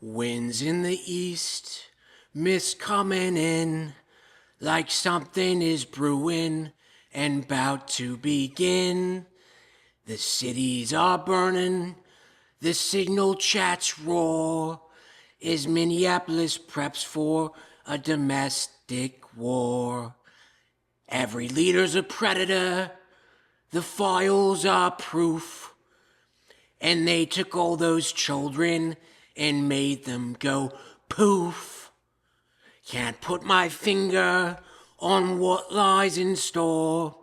Winds in the east, mist coming in, like something is brewing and about to begin. The cities are burning, the signal chats roar, as Minneapolis preps for a domestic war. Every leader's a predator, the files are proof, and they took all those children and made them go poof. Can't put my finger on what lies in store,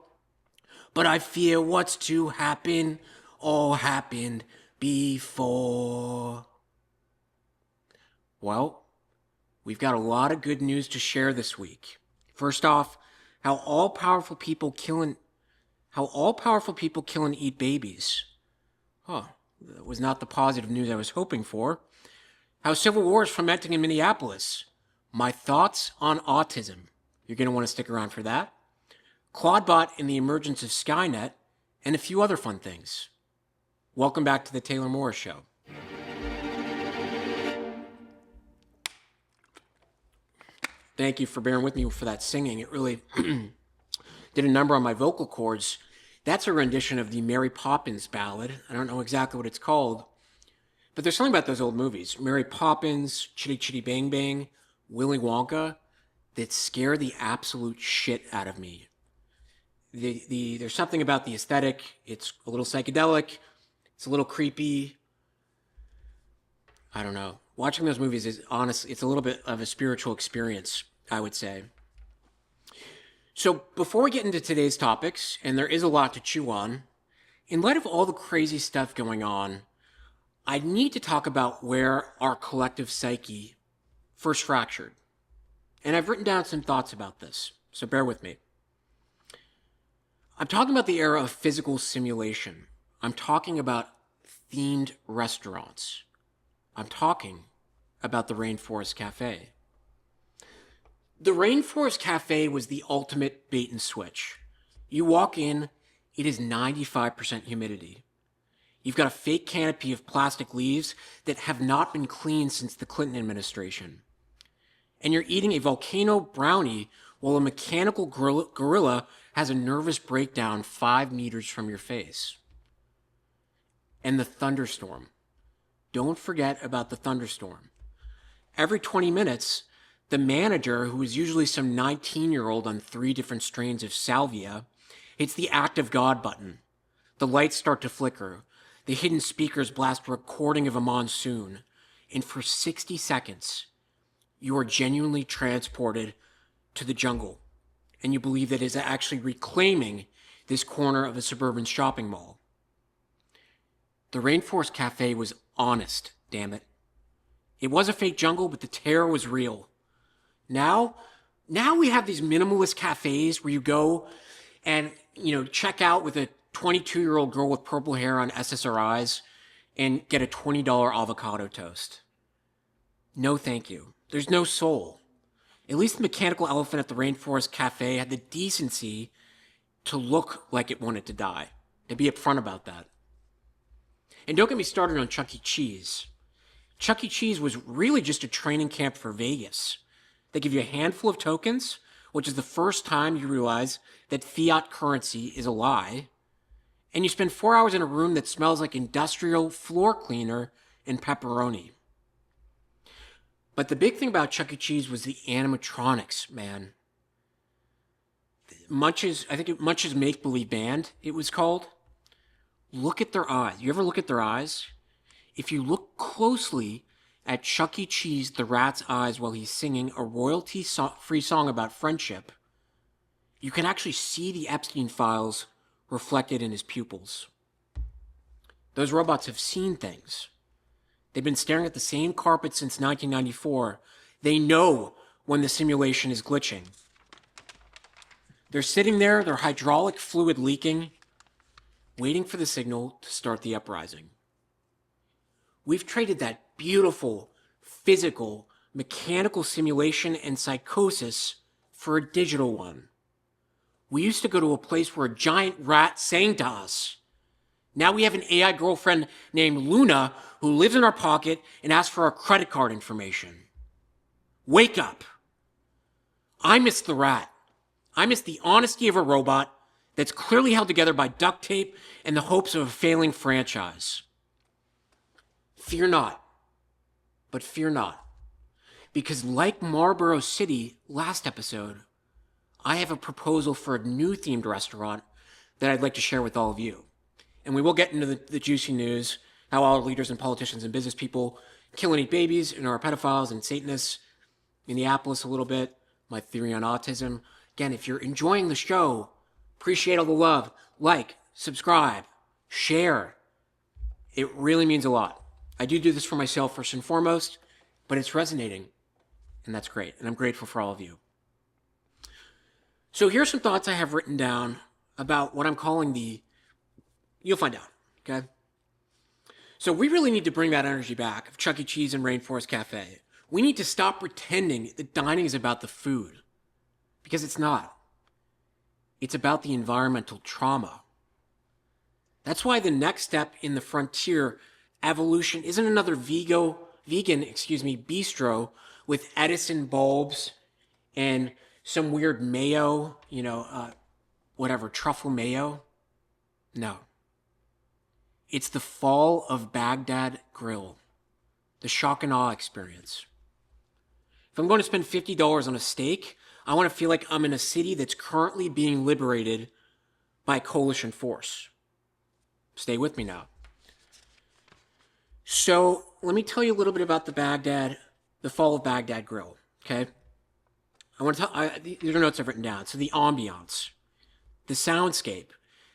but I fear what's to happen all happened before. Well, we've got a lot of good news to share this week. First off, how all-powerful people kill and eat babies. That was not the positive news I was hoping for. How civil war is fermenting in Minneapolis. My thoughts on autism. You're going to want to stick around for that. Clawdbot and the emergence of Skynet, and a few other fun things. Welcome back to the Taylor Morris Show. Thank you for bearing with me for that singing. It really did a number on my vocal cords. That's a rendition of the Mary Poppins ballad. I don't know exactly what it's called, but there's something about those old movies, Mary Poppins, Chitty Chitty Bang Bang, Willy Wonka, that scare the absolute shit out of me. There's something about the aesthetic. It's a little psychedelic. It's a little creepy. I don't know. Watching those movies is honestly, it's a little bit of a spiritual experience, I would say. So before we get into today's topics, and there is a lot to chew on, in light of all the crazy stuff going on, I need to talk about where our collective psyche first fractured. And I've written down some thoughts about this, so bear with me. I'm talking about the era of physical simulation. I'm talking about themed restaurants. I'm talking about the Rainforest Cafe. The Rainforest Cafe was the ultimate bait and switch. You walk in, it is 95% humidity. You've got a fake canopy of plastic leaves that have not been cleaned since the Clinton administration. And you're eating a volcano brownie while a mechanical gorilla has a nervous breakdown 5 meters from your face. And the thunderstorm. Don't forget about the thunderstorm. Every 20 minutes, the manager, who is usually some 19-year-old on 3 different strains of salvia, hits the act of God button. The lights start to flicker. The hidden speakers blast a recording of a monsoon. And for 60 seconds, you are genuinely transported to the jungle. And you believe that it is actually reclaiming this corner of a suburban shopping mall. The Rainforest Cafe was honest, damn it. It was a fake jungle, but the terror was real. Now we have these minimalist cafes where you go and, check out with a 22-year-old girl with purple hair on SSRIs and get a $20 avocado toast. No thank you. There's no soul. At least the mechanical elephant at the Rainforest Cafe had the decency to look like it wanted to die, to be upfront about that. And don't get me started on Chuck E. Cheese. Chuck E. Cheese was really just a training camp for Vegas. They give you a handful of tokens, which is the first time you realize that fiat currency is a lie, and you spend 4 hours in a room that smells like industrial floor cleaner and pepperoni. But the big thing about Chuck E. Cheese was the animatronics, man. Munch's Make-Believe Band, it was called. Look at their eyes. You ever look at their eyes? If you look closely at Chuck E. Cheese, the rat's eyes, while he's singing a royalty-free song about friendship, you can actually see the Epstein Files reflected in his pupils. Those robots have seen things. They've been staring at the same carpet since 1994. They know when the simulation is glitching. They're sitting there, their hydraulic fluid leaking, waiting for the signal to start the uprising. We've traded that beautiful, physical, mechanical simulation and psychosis for a digital one. We used to go to a place where a giant rat sang to us. Now we have an AI girlfriend named Luna who lives in our pocket and asks for our credit card information. Wake up. I miss the rat. I miss the honesty of a robot that's clearly held together by duct tape and the hopes of a failing franchise. Fear not, but fear not. Because like Marlboro City last episode, I have a proposal for a new themed restaurant that I'd like to share with all of you. And we will get into the juicy news, how all leaders and politicians and business people kill and eat babies and are pedophiles and Satanists. Minneapolis a little bit, my theory on autism. Again, if you're enjoying the show, appreciate all the love. Like, subscribe, share. It really means a lot. I do this for myself first and foremost, but it's resonating, and that's great. And I'm grateful for all of you. So here's some thoughts I have written down about what I'm calling you'll find out, okay? So we really need to bring that energy back of Chuck E. Cheese and Rainforest Cafe. We need to stop pretending that dining is about the food, because it's not. It's about the environmental trauma. That's why the next step in the frontier evolution isn't another vegan bistro with Edison bulbs and some weird mayo, truffle mayo. No. It's the fall of Baghdad Grill, the shock and awe experience. If I'm going to spend $50 on a steak, I want to feel like I'm in a city that's currently being liberated by a coalition force. Stay with me now. So let me tell you a little bit about the fall of Baghdad Grill, okay? These are notes I've written down. So the ambiance, the soundscape.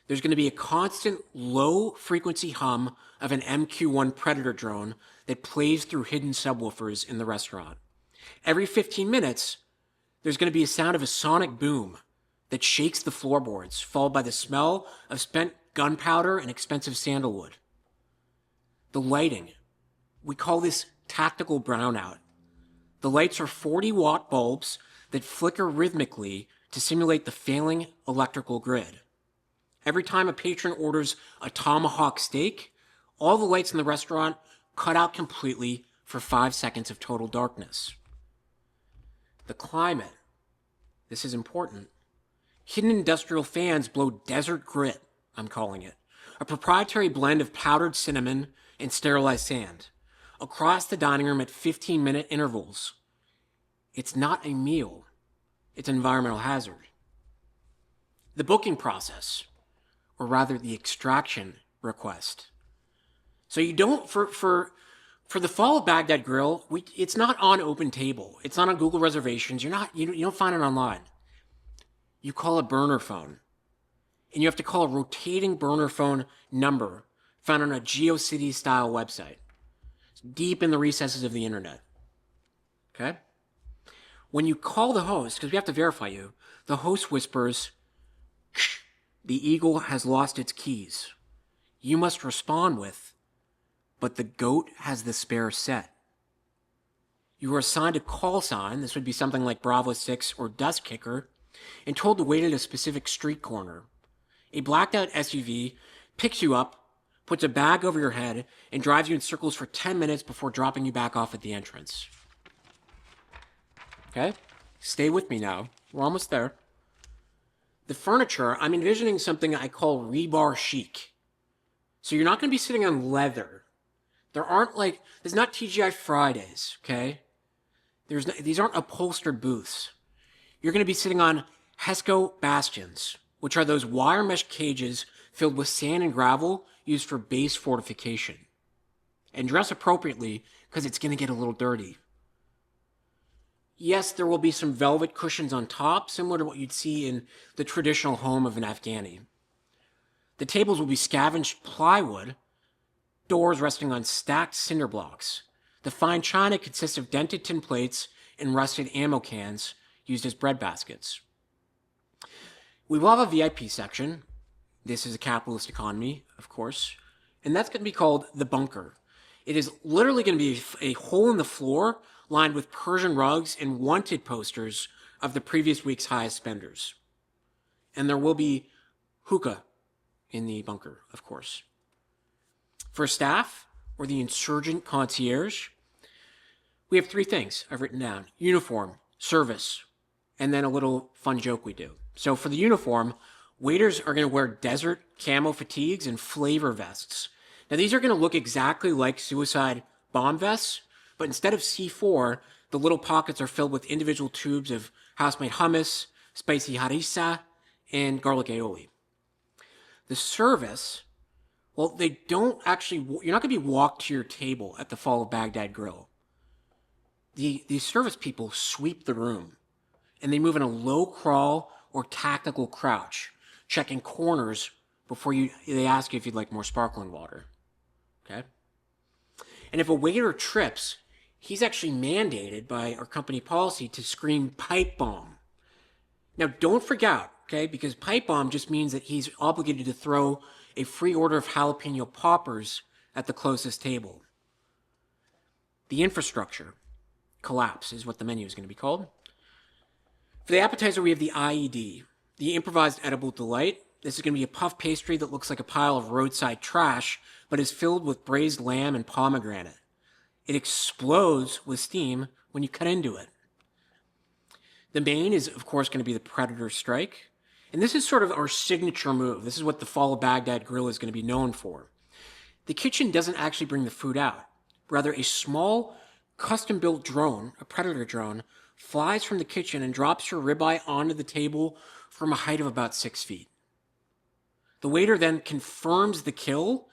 There's going to be a constant low-frequency hum of an MQ-1 Predator drone that plays through hidden subwoofers in the restaurant. Every 15 minutes, there's going to be a sound of a sonic boom that shakes the floorboards, followed by the smell of spent gunpowder and expensive sandalwood. The lighting. We call this tactical brownout. The lights are 40-watt bulbs that flicker rhythmically to simulate the failing electrical grid. Every time a patron orders a tomahawk steak, all the lights in the restaurant cut out completely for 5 seconds of total darkness. The climate. This is important. Hidden industrial fans blow desert grit, I'm calling it. A proprietary blend of powdered cinnamon and sterilized sand. Across the dining room at 15-minute intervals. It's not a meal. It's an environmental hazard. The booking process, or rather the extraction request. So you don't, for the fall of Baghdad Grill, it's not on Open Table. It's not on Google reservations. You don't find it online. You call a burner phone. And you have to call a rotating burner phone number found on a GeoCities-style website. It's deep in the recesses of the internet. Okay? When you call the host, because we have to verify you, the host whispers, "Shh, the eagle has lost its keys." You must respond with, "But the goat has the spare set." You are assigned a call sign, this would be something like Bravo 6 or Dust Kicker, and told to wait at a specific street corner. A blacked out SUV picks you up, puts a bag over your head, and drives you in circles for 10 minutes before dropping you back off at the entrance. Okay? Stay with me now. We're almost there. The furniture, I'm envisioning something I call rebar chic. So you're not going to be sitting on leather. There's not TGI Fridays, okay? These aren't upholstered booths. You're going to be sitting on Hesco bastions, which are those wire mesh cages filled with sand and gravel used for base fortification. And dress appropriately, because it's going to get a little dirty. Yes, there will be some velvet cushions on top, similar to what you'd see in the traditional home of an Afghani. The tables will be scavenged plywood, doors resting on stacked cinder blocks. The fine china consists of dented tin plates and rusted ammo cans used as bread baskets. We will have a VIP section. This is a capitalist economy, of course. And that's going to be called the bunker. It is literally going to be a hole in the floor lined with Persian rugs and wanted posters of the previous week's highest spenders. And there will be hookah in the bunker, of course. For staff, or the insurgent concierge, we have 3 things I've written down: uniform, service, and then a little fun joke we do. So for the uniform, waiters are going to wear desert camo fatigues and flavor vests. Now these are going to look exactly like suicide bomb vests, but instead of C4, the little pockets are filled with individual tubes of house-made hummus, spicy harissa, and garlic aioli. The service, well, they don't actually, you're not going to be walked to your table at the Fall of Baghdad Grill. The service people sweep the room, and they move in a low crawl or tactical crouch, checking corners before they ask you if you'd like more sparkling water. Okay? And if a waiter trips, he's actually mandated by our company policy to scream pipe bomb. Now, don't forget, okay, because pipe bomb just means that he's obligated to throw a free order of jalapeno poppers at the closest table. The infrastructure collapse is what the menu is going to be called. For the appetizer, we have the IED, the improvised edible delight. This is going to be a puff pastry that looks like a pile of roadside trash, but is filled with braised lamb and pomegranate. It explodes with steam when you cut into it. The main is, of course, going to be the Predator Strike. And this is sort of our signature move. This is what the Fall of Baghdad Grill is going to be known for. The kitchen doesn't actually bring the food out. Rather, a small, custom-built drone, a Predator drone, flies from the kitchen and drops your ribeye onto the table from a height of about 6 feet. The waiter then confirms the kill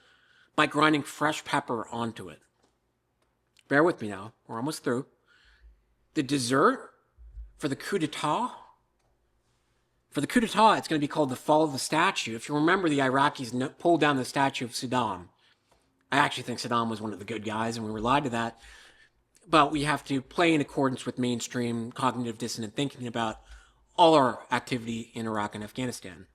by grinding fresh pepper onto it. Bear with me now. We're almost through. The dessert for the coup d'etat. For the coup d'etat, it's going to be called the Fall of the Statue. If you remember, the Iraqis pulled down the statue of Saddam. I actually think Saddam was one of the good guys, and we relied to that. But we have to play in accordance with mainstream cognitive dissonant thinking about all our activity in Iraq and Afghanistan.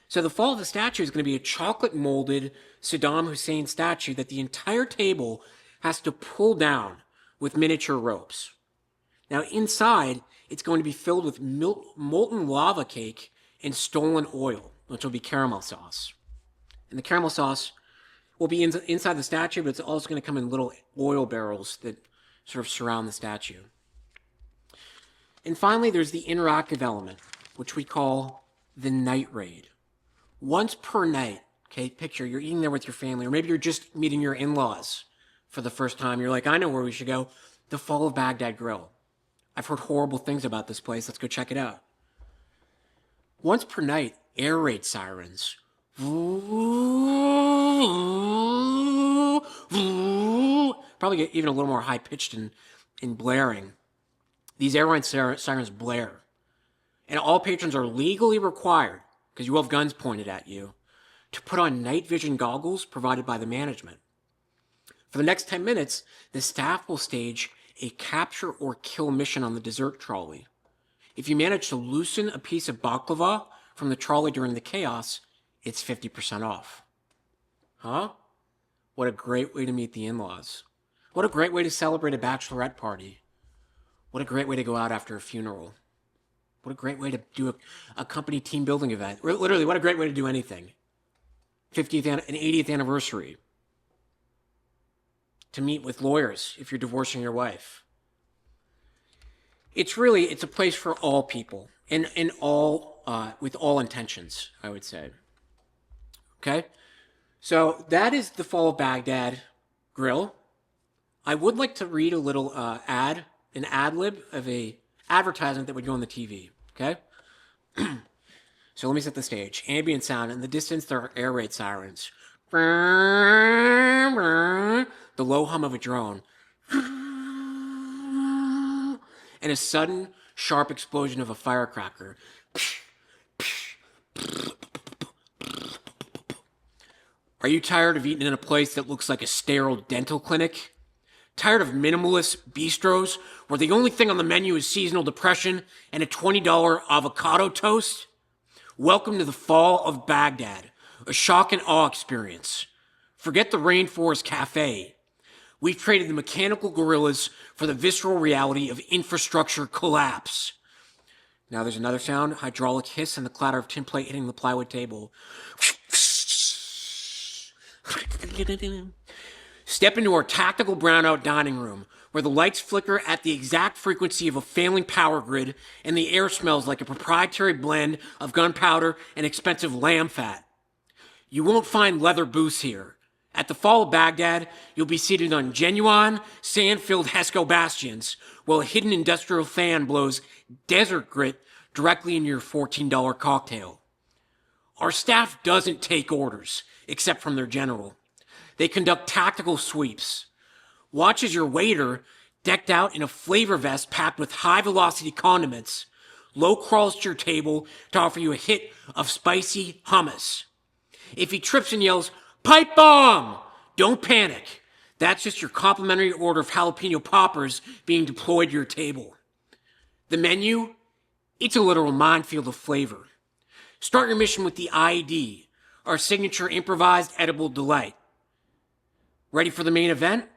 So the Fall of the Statue is going to be a chocolate-molded Saddam Hussein statue that the entire table has to pull down with miniature ropes. Now inside, it's going to be filled with molten lava cake and stolen oil, which will be caramel sauce. And the caramel sauce will be inside the statue, but it's also going to come in little oil barrels that sort of surround the statue. And finally, there's the interactive element, which we call the night raid. Once per night, okay, picture you're eating there with your family, or maybe you're just meeting your in-laws for the first time. You're like, I know where we should go. The Fall of Baghdad Grill. I've heard horrible things about this place. Let's go check it out. Once per night, air raid sirens. Probably get even a little more high-pitched and blaring. These air raid sirens blare. And all patrons are legally required, because you have guns pointed at you, to put on night vision goggles provided by the management. For the next 10 minutes, the staff will stage a capture or kill mission on the dessert trolley. If you manage to loosen a piece of baklava from the trolley during the chaos, it's 50% off. Huh? What a great way to meet the in-laws. What a great way to celebrate a bachelorette party. What a great way to go out after a funeral. What a great way to do a company team building event. Literally, what a great way to do anything. 50th and 80th anniversary. To meet with lawyers if you're divorcing your wife. It's a place for all people and with all intentions, I would say. Okay? So that is the Fall of Baghdad Grill. I would like to read a little an ad lib of a advertisement that would go on the TV. Okay? So let me set the stage. Ambient sound. In the distance, there are air raid sirens. The low hum of a drone. And a sudden, sharp explosion of a firecracker. Are you tired of eating in a place that looks like a sterile dental clinic? Tired of minimalist bistros where the only thing on the menu is seasonal depression and a $20 avocado toast? Welcome to the Fall of Baghdad, a shock and awe experience. Forget the Rainforest Cafe. We've traded the mechanical gorillas for the visceral reality of infrastructure collapse. Now there's another sound, hydraulic hiss and the clatter of tin plate hitting the plywood table. Step into our tactical brownout dining room, where the lights flicker at the exact frequency of a failing power grid and the air smells like a proprietary blend of gunpowder and expensive lamb fat. You won't find leather booths here. At the Fall of Baghdad, you'll be seated on genuine, sand-filled Hesco bastions, while a hidden industrial fan blows desert grit directly into your $14 cocktail. Our staff doesn't take orders, except from their general. They conduct tactical sweeps. Watch as your waiter, decked out in a flavor vest packed with high-velocity condiments, low crawls to your table to offer you a hit of spicy hummus. If he trips and yells, "Pipe bomb!" don't panic. That's just your complimentary order of jalapeno poppers being deployed to your table. The menu? It's a literal minefield of flavor. Start your mission with the IED, our signature improvised edible delight. Ready for the main event?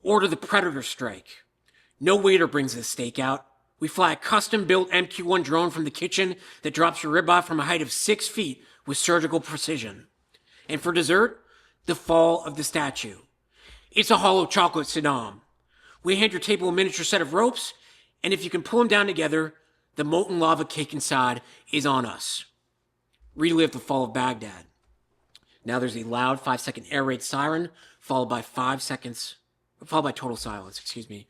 Order the Predator Strike. No waiter brings this steak out. We fly a custom-built MQ-1 drone from the kitchen that drops your ribeye from a height of 6 feet with surgical precision. And for dessert, the fall of the statue. It's a hollow chocolate Saddam. We hand your table a miniature set of ropes, and if you can pull them down together, the molten lava cake inside is on us. Relive the fall of Baghdad. Now there's a loud 5-second air raid siren, followed by total silence, excuse me.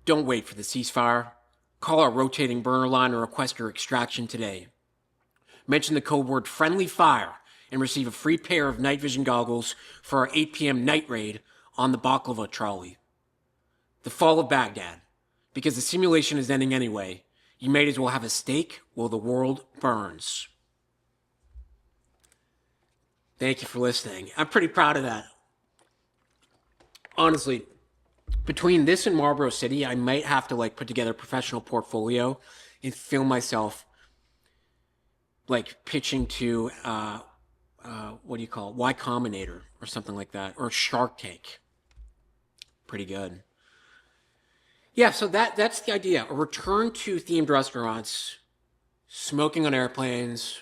Don't wait for the ceasefire. Call our rotating burner line and request your extraction today. Mention the code word friendly fire and receive a free pair of night vision goggles for our 8 p.m. night raid on the baklava trolley. The fall of Baghdad. Because the simulation is ending anyway, you might as well have a steak while the world burns. Thank you for listening. I'm pretty proud of that. Honestly, between this and Marlboro City, I might have to put together a professional portfolio and film myself pitching to what do you call it? Y Combinator or something like that, or Shark Tank. Pretty good. Yeah, so that's the idea. A return to themed restaurants, smoking on airplanes,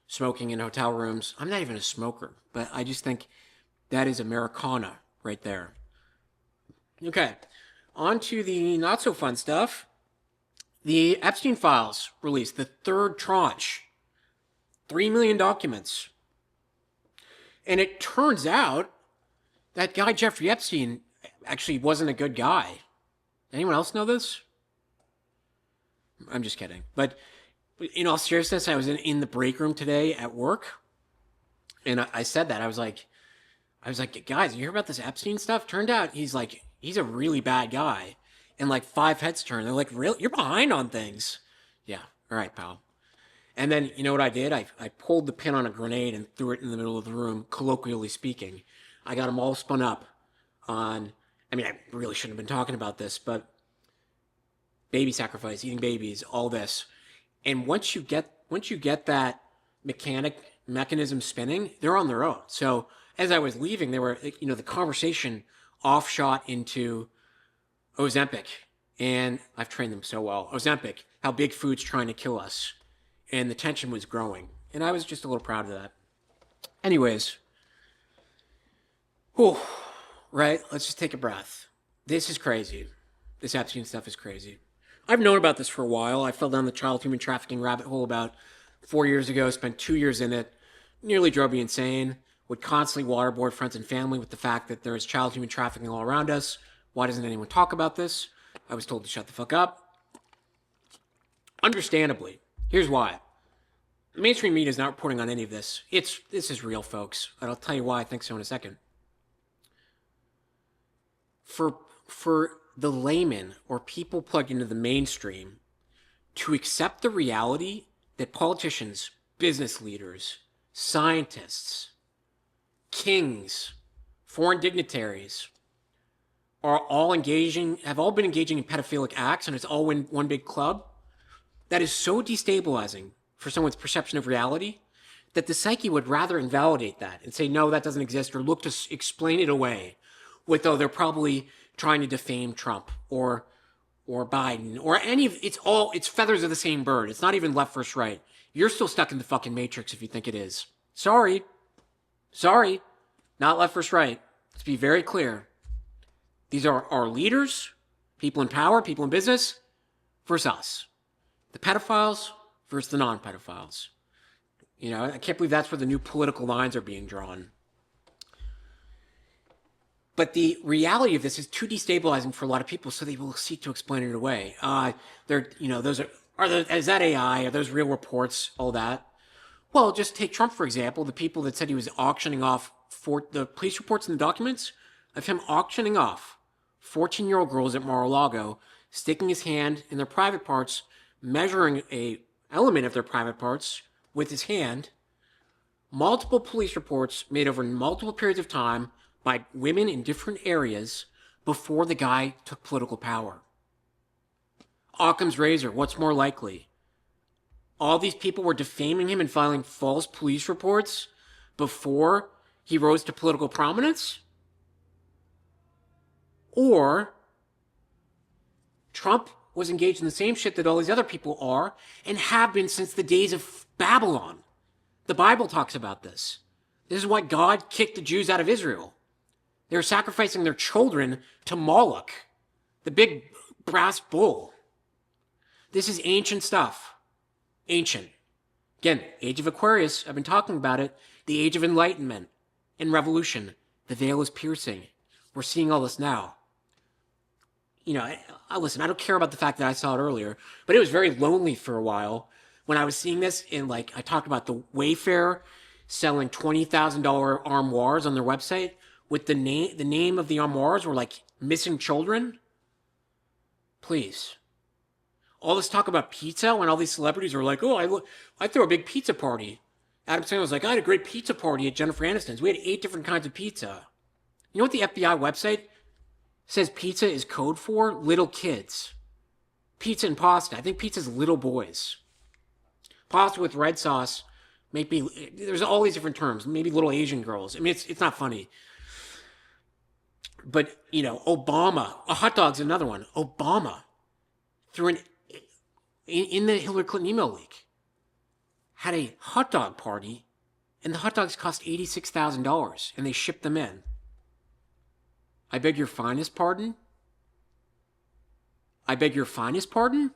smoking in hotel rooms. I'm not even a smoker, but I just think that is Americana right there. Okay, on to the not so fun stuff. The Epstein Files released the third tranche, 3 million documents. And it turns out that guy Jeffrey Epstein actually wasn't a good guy. Anyone else know this? I'm just kidding. But in all seriousness, I was in the break room today at work, and I said that. I was like, guys, you hear about this Epstein stuff? Turned out he's a really bad guy. And 5 heads turned. They're like, really? You're behind on things. Yeah. All right, pal. And then, you know what I did? I pulled the pin on a grenade and threw it in the middle of the room, colloquially speaking. I got them all spun up on, I really shouldn't have been talking about this, but baby sacrifice, eating babies, all this. And once you get that mechanism spinning, they're on their own. So as I was leaving, they were, the conversation offshot into Ozempic, and I've trained them so well. Ozempic, how big food's trying to kill us. And the tension was growing. And I was just a little proud of that. Anyways. Whew. Right? Let's just take a breath. This is crazy. This Epstein stuff is crazy. I've known about this for a while. I fell down the child human trafficking rabbit hole about 4 years ago, spent 2 years in it, nearly drove me insane, would constantly waterboard friends and family with the fact that there is child human trafficking all around us. Why doesn't anyone talk about this? I was told to shut the fuck up. Understandably. Here's why. The mainstream media is not reporting on any of this. This is real, folks. And I'll tell you why I think so in a second. For the layman or people plugged into the mainstream to accept the reality that politicians, business leaders, scientists, kings, foreign dignitaries have all been engaging in pedophilic acts, and it's all in one big club, that is so destabilizing for someone's perception of reality that the psyche would rather invalidate that and say, no, that doesn't exist, or look to explain it away with, oh, they're probably trying to defame Trump or Biden or any of it's feathers of the same bird. It's not even left versus right. You're still stuck in the fucking matrix if you think it is. Sorry. Not left versus right. Let's be very clear. These are our leaders, people in power, people in business, versus us. The pedophiles versus the non-pedophiles. You know, I can't believe that's where the new political lines are being drawn. But the reality of this is too destabilizing for a lot of people, so they will seek to explain it away. Is that AI? Are those real reports? All that. Well, just take Trump, for example. The people that said he was auctioning off the police reports and the documents of him auctioning off 14-year-old girls at Mar-a-Lago, sticking his hand in their private parts, measuring a element of their private parts with his hand. Multiple police reports made over multiple periods of time by women in different areas before the guy took political power. Occam's razor, what's more likely? All these people were defaming him and filing false police reports before he rose to political prominence? Or Trump was engaged in the same shit that all these other people are and have been since the days of Babylon. The Bible talks about this. This is why God kicked the Jews out of Israel. They were sacrificing their children to Moloch, the big brass bull. This is ancient stuff. Ancient. Again, Age of Aquarius, I've been talking about it. The Age of Enlightenment and Revolution. The veil is piercing. We're seeing all this now. You know, listen, I don't care about the fact that I saw it earlier, but it was very lonely for a while when I was seeing this. And like, I talked about the Wayfair selling $20,000 armoires on their website with the name of the armoires were like missing children. Please. All this talk about pizza when all these celebrities are like, oh, I threw a big pizza party. Adam Sandler was like, I had a great pizza party at Jennifer Aniston's. We had 8 different kinds of pizza. You know what the FBI website says pizza is code for? Little kids. Pizza and pasta. I think pizza's little boys. Pasta with red sauce. Maybe there's all these different terms. Maybe little Asian girls. I mean, it's not funny. But, you know, Obama. A hot dog's another one. Obama threw in the Hillary Clinton email leak, had a hot dog party, and the hot dogs cost $86,000, and they shipped them in. I beg your finest pardon? I beg your finest pardon?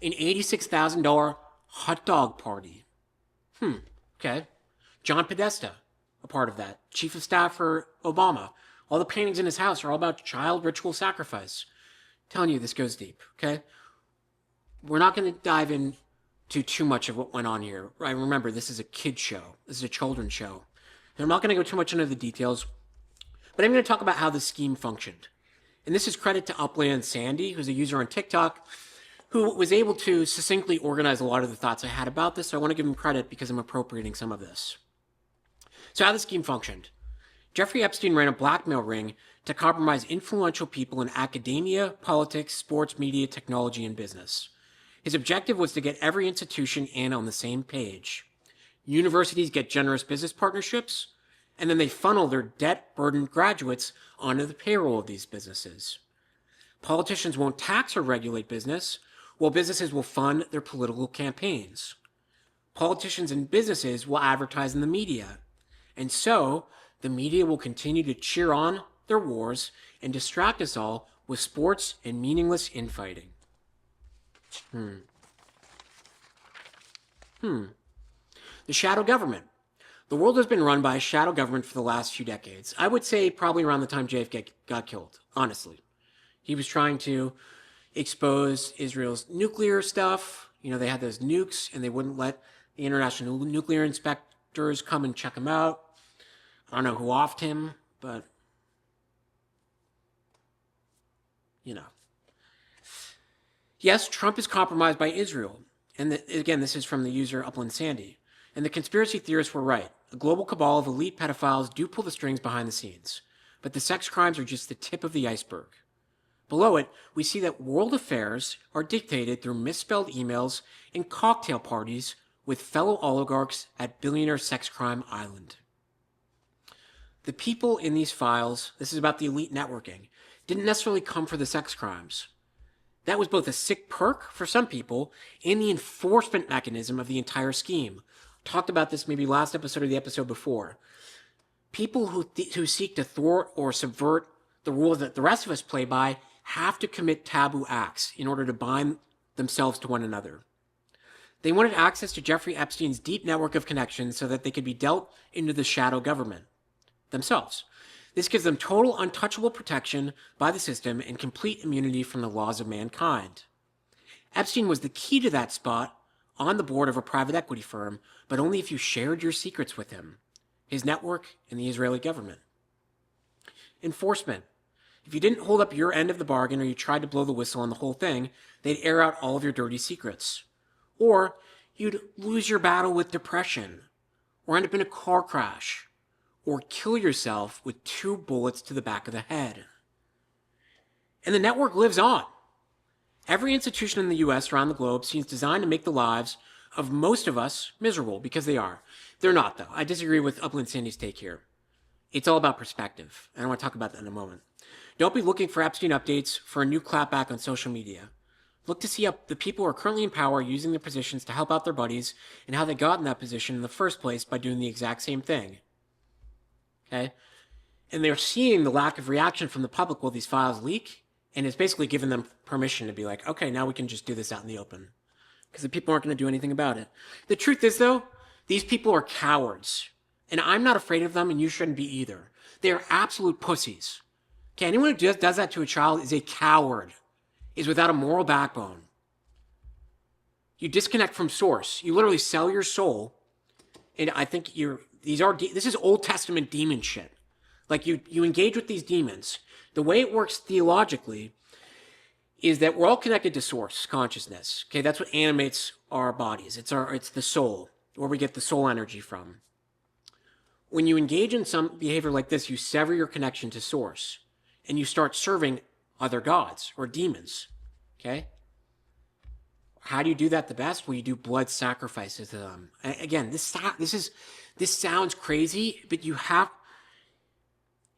An $86,000 hot dog party. Okay. John Podesta, a part of that. Chief of staff for Obama. All the paintings in his house are all about child ritual sacrifice. Telling you, this goes deep, okay? We're not going to dive into too much of what went on here. Right? Remember, this is a kid show. This is a children's show. And I'm not going to go too much into the details, but I'm going to talk about how the scheme functioned. And this is credit to Upland Sandy, who's a user on TikTok, who was able to succinctly organize a lot of the thoughts I had about this. So I want to give him credit because I'm appropriating some of this. So how the scheme functioned. Jeffrey Epstein ran a blackmail ring to compromise influential people in academia, politics, sports, media, technology, and business. His objective was to get every institution in on the same page. Universities get generous business partnerships, and then they funnel their debt-burdened graduates onto the payroll of these businesses. Politicians won't tax or regulate business, while businesses will fund their political campaigns. Politicians and businesses will advertise in the media, and so the media will continue to cheer on their wars and distract us all with sports and meaningless infighting. The shadow government. The world has been run by a shadow government for the last few decades. I would say probably around the time JFK got killed, honestly. He was trying to expose Israel's nuclear stuff. You know, they had those nukes, and they wouldn't let the international nuclear inspectors come and check them out. I don't know who offed him, but, you know. Yes, Trump is compromised by Israel. And again, this is from the user Upland Sandy. And the conspiracy theorists were right. A global cabal of elite pedophiles do pull the strings behind the scenes. But the sex crimes are just the tip of the iceberg. Below it, we see that world affairs are dictated through misspelled emails and cocktail parties with fellow oligarchs at billionaire sex crime island. The people in these files, this is about the elite networking, didn't necessarily come for the sex crimes. That was both a sick perk for some people and the enforcement mechanism of the entire scheme. Talked about this maybe last episode or the episode before. People who seek to thwart or subvert the rules that the rest of us play by have to commit taboo acts in order to bind themselves to one another. They wanted access to Jeffrey Epstein's deep network of connections so that they could be dealt into the shadow government themselves. This gives them total untouchable protection by the system and complete immunity from the laws of mankind. Epstein was the key to that spot on the board of a private equity firm, but only if you shared your secrets with him, his network, and the Israeli government. Enforcement. If you didn't hold up your end of the bargain or you tried to blow the whistle on the whole thing, they'd air out all of your dirty secrets. Or you'd lose your battle with depression, or end up in a car crash, or kill yourself with 2 bullets to the back of the head. And the network lives on. Every institution in the US around the globe seems designed to make the lives of most of us miserable, because they are. They're not, though. I disagree with Upland Sandy's take here. It's all about perspective, and I want to talk about that in a moment. Don't be looking for Epstein updates for a new clapback on social media. Look to see how the people who are currently in power are using their positions to help out their buddies and how they got in that position in the first place by doing the exact same thing. Okay? And they're seeing the lack of reaction from the public while these files leak, and it's basically given them permission to be like, okay, now we can just do this out in the open. Because the people aren't going to do anything about it. The truth is, though, these people are cowards. And I'm not afraid of them, and you shouldn't be either. They are absolute pussies. Okay, anyone who does that to a child is a coward, is without a moral backbone. You disconnect from source. You literally sell your soul. And I think this is Old Testament demon shit. Like you engage with these demons. The way it works theologically is that we're all connected to source consciousness. Okay, that's what animates our bodies. It's the soul, where we get the soul energy from. When you engage in some behavior like this, you sever your connection to source, and you start serving other gods or demons. Okay? How do you do that the best? Well, you do blood sacrifices to them. Again, this sounds crazy, but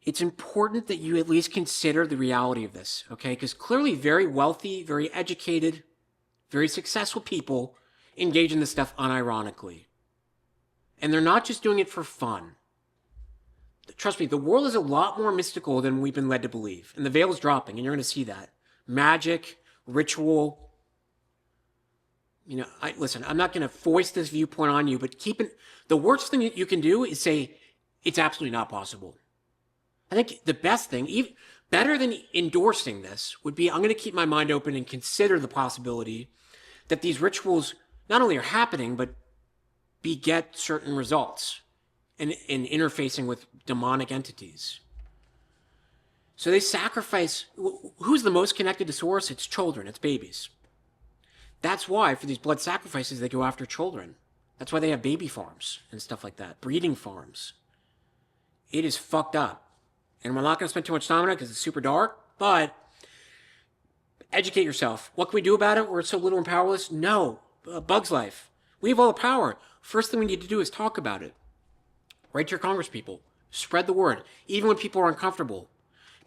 it's important that you at least consider the reality of this, okay? Because clearly very wealthy, very educated, very successful people engage in this stuff unironically. And they're not just doing it for fun. Trust me, the world is a lot more mystical than we've been led to believe. And the veil is dropping, and you're going to see that. Magic, ritual. Listen, I'm not going to foist this viewpoint on you, but the worst thing that you can do is say, it's absolutely not possible. I think the best thing, even better than endorsing this, would be I'm going to keep my mind open and consider the possibility that these rituals not only are happening, but beget certain results in interfacing with demonic entities. So they sacrifice. Who's the most connected to source? It's children. It's babies. That's why for these blood sacrifices, they go after children. That's why they have baby farms and stuff like that, breeding farms. It is fucked up. And we're not going to spend too much time on it because it's super dark, but educate yourself. What can we do about it? We're so little and powerless? No. Bug's life. We have all the power. First thing we need to do is talk about it. Write to your congresspeople. Spread the word, even when people are uncomfortable.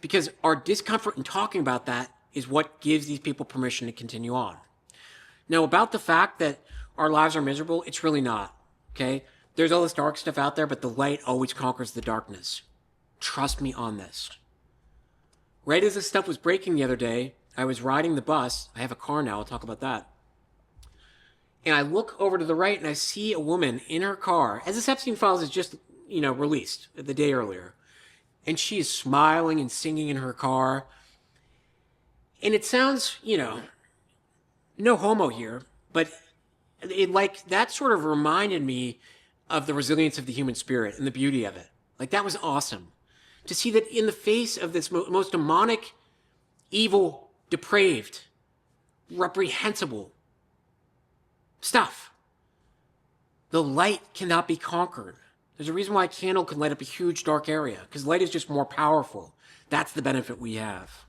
Because our discomfort in talking about that is what gives these people permission to continue on. Now, about the fact that our lives are miserable, it's really not, okay? There's all this dark stuff out there, but the light always conquers the darkness. Trust me on this. Right as this stuff was breaking the other day, I was riding the bus. I have a car now. I'll talk about that. And I look over to the right and I see a woman in her car, as this Epstein Files is just, released the day earlier. And she is smiling and singing in her car. And it sounds, no homo here, but that sort of reminded me of the resilience of the human spirit and the beauty of it. Like, that was awesome. To see that in the face of this most demonic, evil, depraved, reprehensible stuff, the light cannot be conquered. There's a reason why a candle can light up a huge dark area, because light is just more powerful. That's the benefit we have.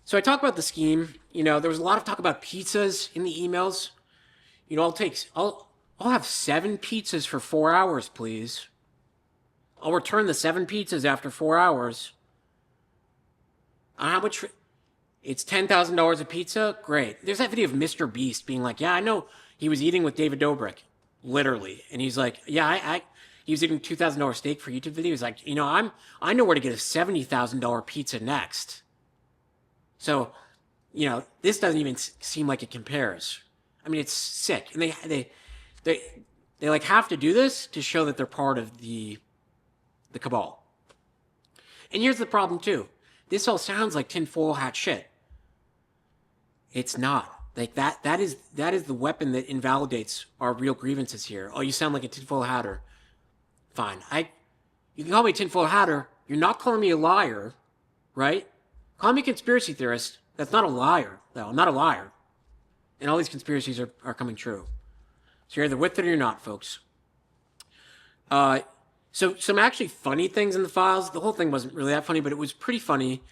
So I talk about the scheme. There was a lot of talk about pizzas in the emails. I'll have 7 pizzas for 4 hours, please. I'll return the 7 pizzas after 4 hours. How much? It's $10,000 a pizza? Great. There's that video of Mr. Beast being like, yeah, I know he was eating with David Dobrik. Literally. And he's like, yeah, he was eating $2,000 steak for YouTube video. He's like, I know where to get a $70,000 pizza next. So, this doesn't even seem like it compares. I mean, it's sick. And they like have to do this to show that they're part of the cabal. And here's the problem too. This all sounds like tinfoil hat shit. It's not. Like that is the weapon that invalidates our real grievances here. Oh, you sound like a tinfoil hatter. Fine. You can call me a tinfoil hatter. You're not calling me a liar, right? Call me a conspiracy theorist. That's not a liar, though. I'm not a liar. And all these conspiracies are coming true. So you're either with it or you're not, folks. So some actually funny things in the files. The whole thing wasn't really that funny, but it was pretty funny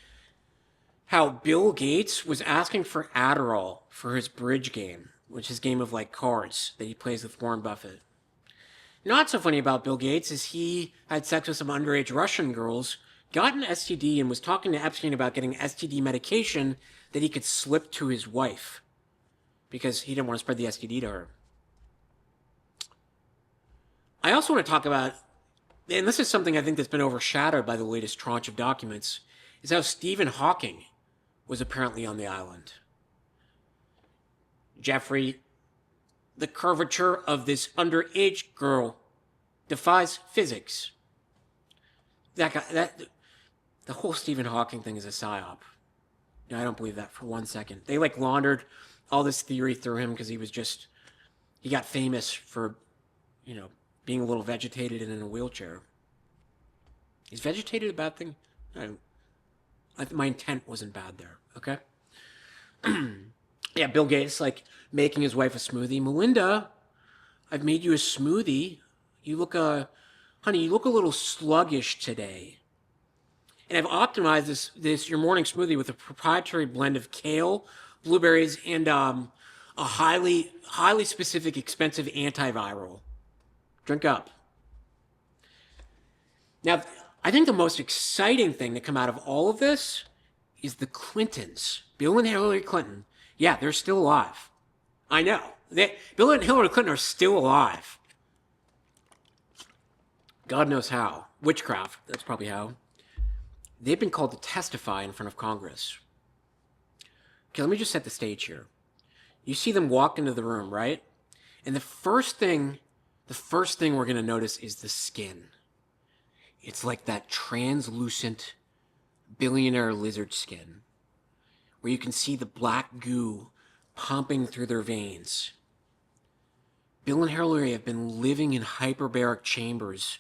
how Bill Gates was asking for Adderall for his bridge game, which is his game of like cards that he plays with Warren Buffett. Not so funny about Bill Gates is he had sex with some underage Russian girls, got an STD, and was talking to Epstein about getting STD medication that he could slip to his wife because he didn't want to spread the STD to her. I also want to talk about, and this is something I think that's been overshadowed by the latest tranche of documents, is how Stephen Hawking was apparently on the island. Jeffrey, the curvature of this underage girl defies physics. The whole Stephen Hawking thing is a psyop. I don't believe that for 1 second. They laundered all this theory through him because he got famous for, being a little vegetated and in a wheelchair. Is vegetated a bad thing? My intent wasn't bad there, okay? Yeah, Bill Gates, making his wife a smoothie. Melinda, I've made you a smoothie. You look, honey, you look a little sluggish today. And I've optimized your morning smoothie with a proprietary blend of kale, blueberries, and a highly specific, expensive antiviral. Drink up. Now, I think the most exciting thing to come out of all of this is the Clintons. Bill and Hillary Clinton. Yeah, they're still alive. I know. Bill and Hillary Clinton are still alive. God knows how. Witchcraft, that's probably how. They've been called to testify in front of Congress. Okay, let me just set the stage here. You see them walk into the room, right? And the first thing we're going to notice is the skin. It's like that translucent billionaire lizard skin where you can see the black goo pumping through their veins. Bill and Hillary have been living in hyperbaric chambers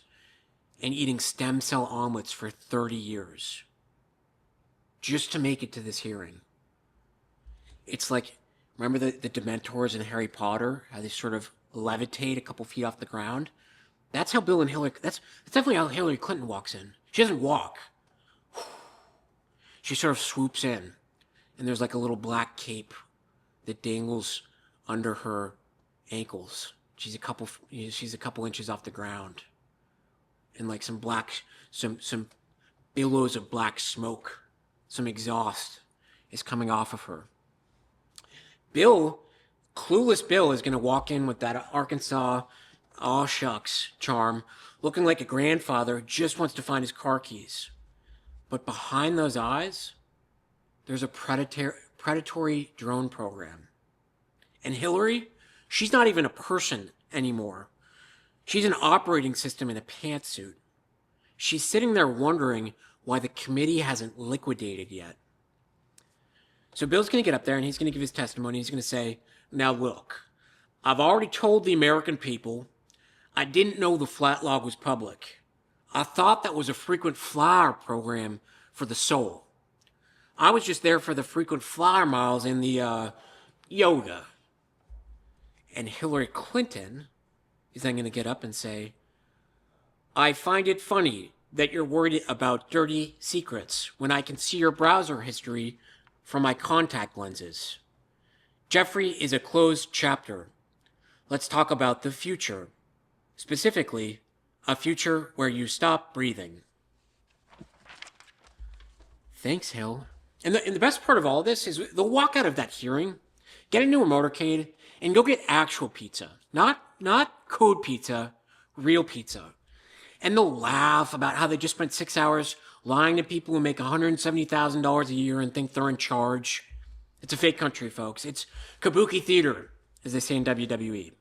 and eating stem cell omelets for 30 years just to make it to this hearing. It's like, remember the Dementors in Harry Potter, how they sort of levitate a couple feet off the ground? That's how Bill and Hillary, that's definitely how Hillary Clinton walks in. She doesn't walk. She sort of swoops in, and there's like a little black cape that dangles under her ankles. She's a couple inches off the ground. And like some billows of black smoke, some exhaust is coming off of her. Clueless Bill is going to walk in with that Arkansas, aw shucks charm, looking like a grandfather who just wants to find his car keys. But behind those eyes, there's a predatory drone program. And Hillary, she's not even a person anymore. She's an operating system in a pantsuit. She's sitting there wondering why the committee hasn't liquidated yet. So Bill's going to get up there and he's going to give his testimony. He's going to say, now look, I've already told the American people I didn't know the flat log was public. I thought that was a frequent flyer program for the soul. I was just there for the frequent flyer miles and the yoga. And Hillary Clinton is then going to get up and say, I find it funny that you're worried about dirty secrets when I can see your browser history from my contact lenses. Jeffrey is a closed chapter. Let's talk about the future, specifically A future where you stop breathing. Thanks, Hill. And the best part of all this is they'll walk out of that hearing, get into a motorcade, and go get actual pizza. Not code pizza, real pizza. And they'll laugh about how they just spent 6 hours lying to people who make $170,000 a year and think they're in charge. It's a fake country, folks. It's kabuki theater, as they say in WWE.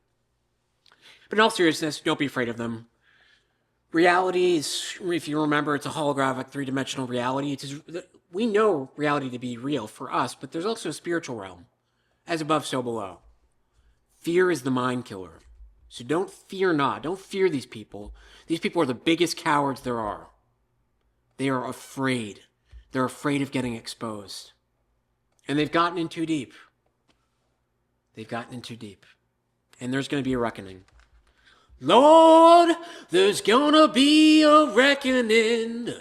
But in all seriousness, don't be afraid of them. Reality is, if you remember, it's a holographic, three-dimensional reality. We know reality to be real for us, but there's also a spiritual realm. As above, so below. Fear is the mind killer. So don't fear not. Don't fear these people. These people are the biggest cowards there are. They are afraid. They're afraid of getting exposed. And they've gotten in too deep. They've gotten in too deep. And there's going to be a reckoning. Lord, there's gonna be a reckoning.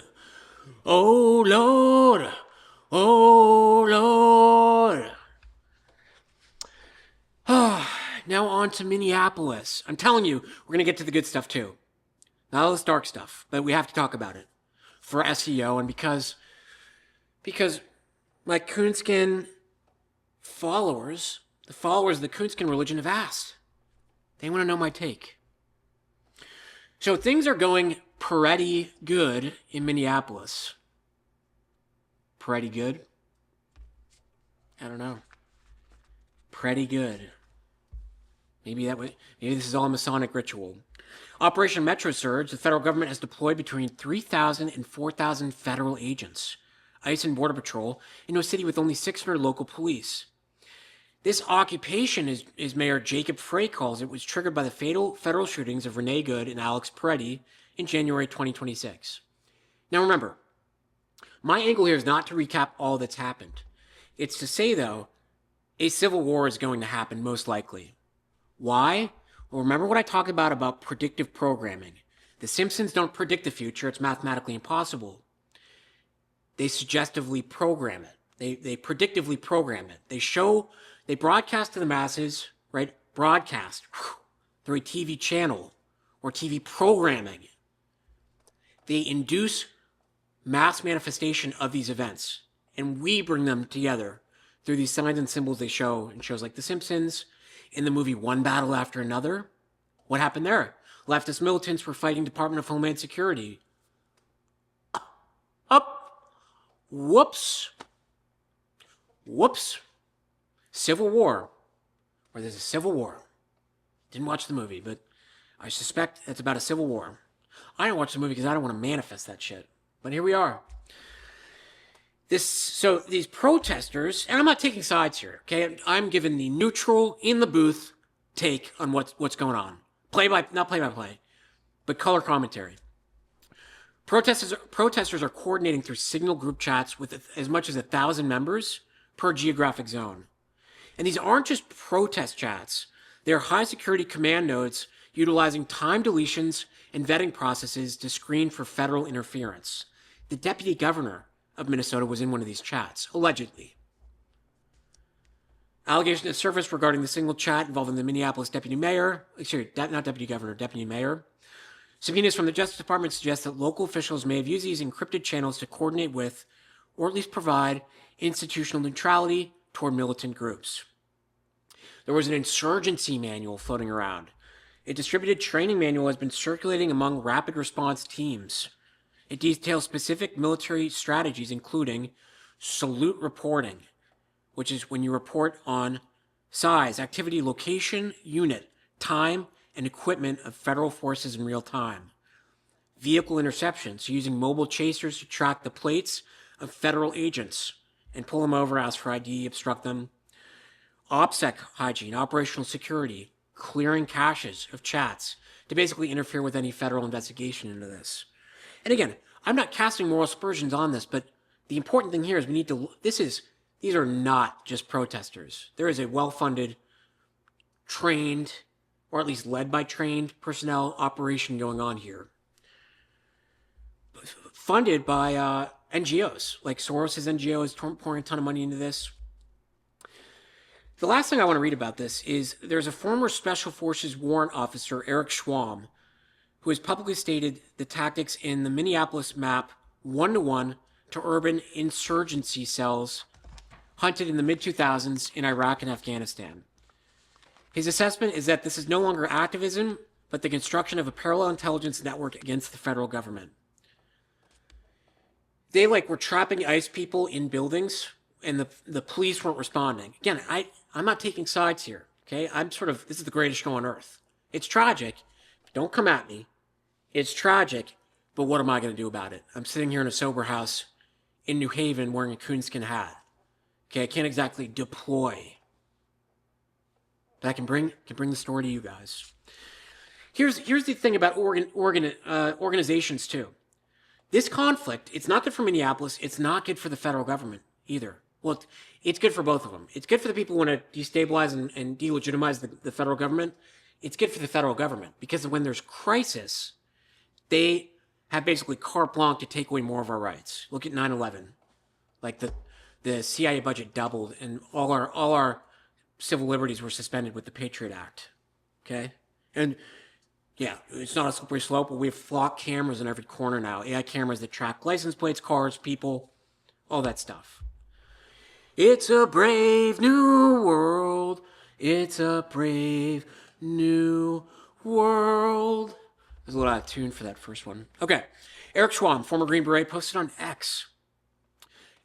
Oh, Lord. Oh, Lord. Now on to Minneapolis. I'm telling you, we're gonna get to the good stuff too. Not all this dark stuff, but we have to talk about it. For SEO and because my coonskin followers, the followers of the coonskin religion have asked. They want to know my take. So things are going pretty good in Minneapolis. Pretty good? I don't know. Pretty good. Maybe this is all a Masonic ritual. Operation Metro Surge, the federal government has deployed between 3,000 and 4,000 federal agents, ICE and Border Patrol, into a city with only 600 local police. This occupation, as Mayor Jacob Frey calls it, was triggered by the fatal federal shootings of Renee Good and Alex Peretti in January 2026. Now remember, my angle here is not to recap all that's happened. It's to say, though, a civil war is going to happen, most likely. Why? Well, remember what I talked about predictive programming. The Simpsons don't predict the future. It's mathematically impossible. They suggestively program it. They predictively program it. They broadcast to the masses, right? Broadcast through a TV channel or TV programming. They induce mass manifestation of these events, and we bring them together through these signs and symbols they show in shows like The Simpsons, in the movie One Battle After Another. What happened there? Leftist militants were fighting Department of Homeland Security. Whoops. Civil War. Or there's a civil war. Didn't watch the movie, but I suspect it's about a civil war. I didn't watch the movie because I don't want to manifest that shit. But here we are. So these protesters, and I'm not taking sides here, okay? I'm giving the neutral, in the booth take on what's going on. Not play by play, but color commentary. Protesters are coordinating through signal group chats with as much as 1,000 members per geographic zone. And these aren't just protest chats. They're high-security command nodes utilizing time deletions and vetting processes to screen for federal interference. The deputy governor of Minnesota was in one of these chats, allegedly. Allegations have surfaced regarding the single chat involving the Minneapolis deputy mayor. Not deputy governor, deputy mayor. Subpoenas from the Justice Department suggest that local officials may have used these encrypted channels to coordinate with, or at least provide, institutional neutrality toward militant groups. There was an insurgency manual floating around. A distributed training manual has been circulating among rapid response teams. It details specific military strategies, including salute reporting, which is when you report on size, activity, location, unit, time, and equipment of federal forces in real time. Vehicle interceptions, using mobile chasers to track the plates of federal agents and pull them over, ask for ID, obstruct them. OPSEC hygiene, operational security, clearing caches of chats to basically interfere with any federal investigation into this. And again, I'm not casting moral aspersions on this, but the important thing here is these are not just protesters. There is a well-funded, trained, or at least led by trained personnel operation going on here. Funded by NGOs, like Soros' NGO is pouring a ton of money into this. The last thing I want to read about this is there's a former Special Forces warrant officer, Eric Schwam, who has publicly stated the tactics in the Minneapolis map one-to-one to urban insurgency cells hunted in the mid-2000s in Iraq and Afghanistan. His assessment is that this is no longer activism, but the construction of a parallel intelligence network against the federal government. They were trapping ICE people in buildings, and the police weren't responding. Again, I'm not taking sides here, okay? This is the greatest show on earth. It's tragic. Don't come at me. It's tragic, but what am I going to do about it? I'm sitting here in a sober house in New Haven wearing a coonskin hat. Okay, I can't exactly deploy, but I can bring the story to you guys. Here's the thing about organizations too. This conflict, it's not good for Minneapolis. It's not good for the federal government either. Well, it's good for both of them. It's good for the people who want to destabilize and delegitimize the federal government. It's good for the federal government because when there's crisis, they have basically carte blanche to take away more of our rights. Look at 9/11. The CIA budget doubled and all our civil liberties were suspended with the Patriot Act. Okay? And yeah, it's not a slippery slope, but we have flock cameras in every corner now. AI cameras that track license plates, cars, people, all that stuff. It's a brave new world. It's a brave new world. There's a little out of tune for that first one. Okay. Eric Schwab, former Green Beret, posted on X.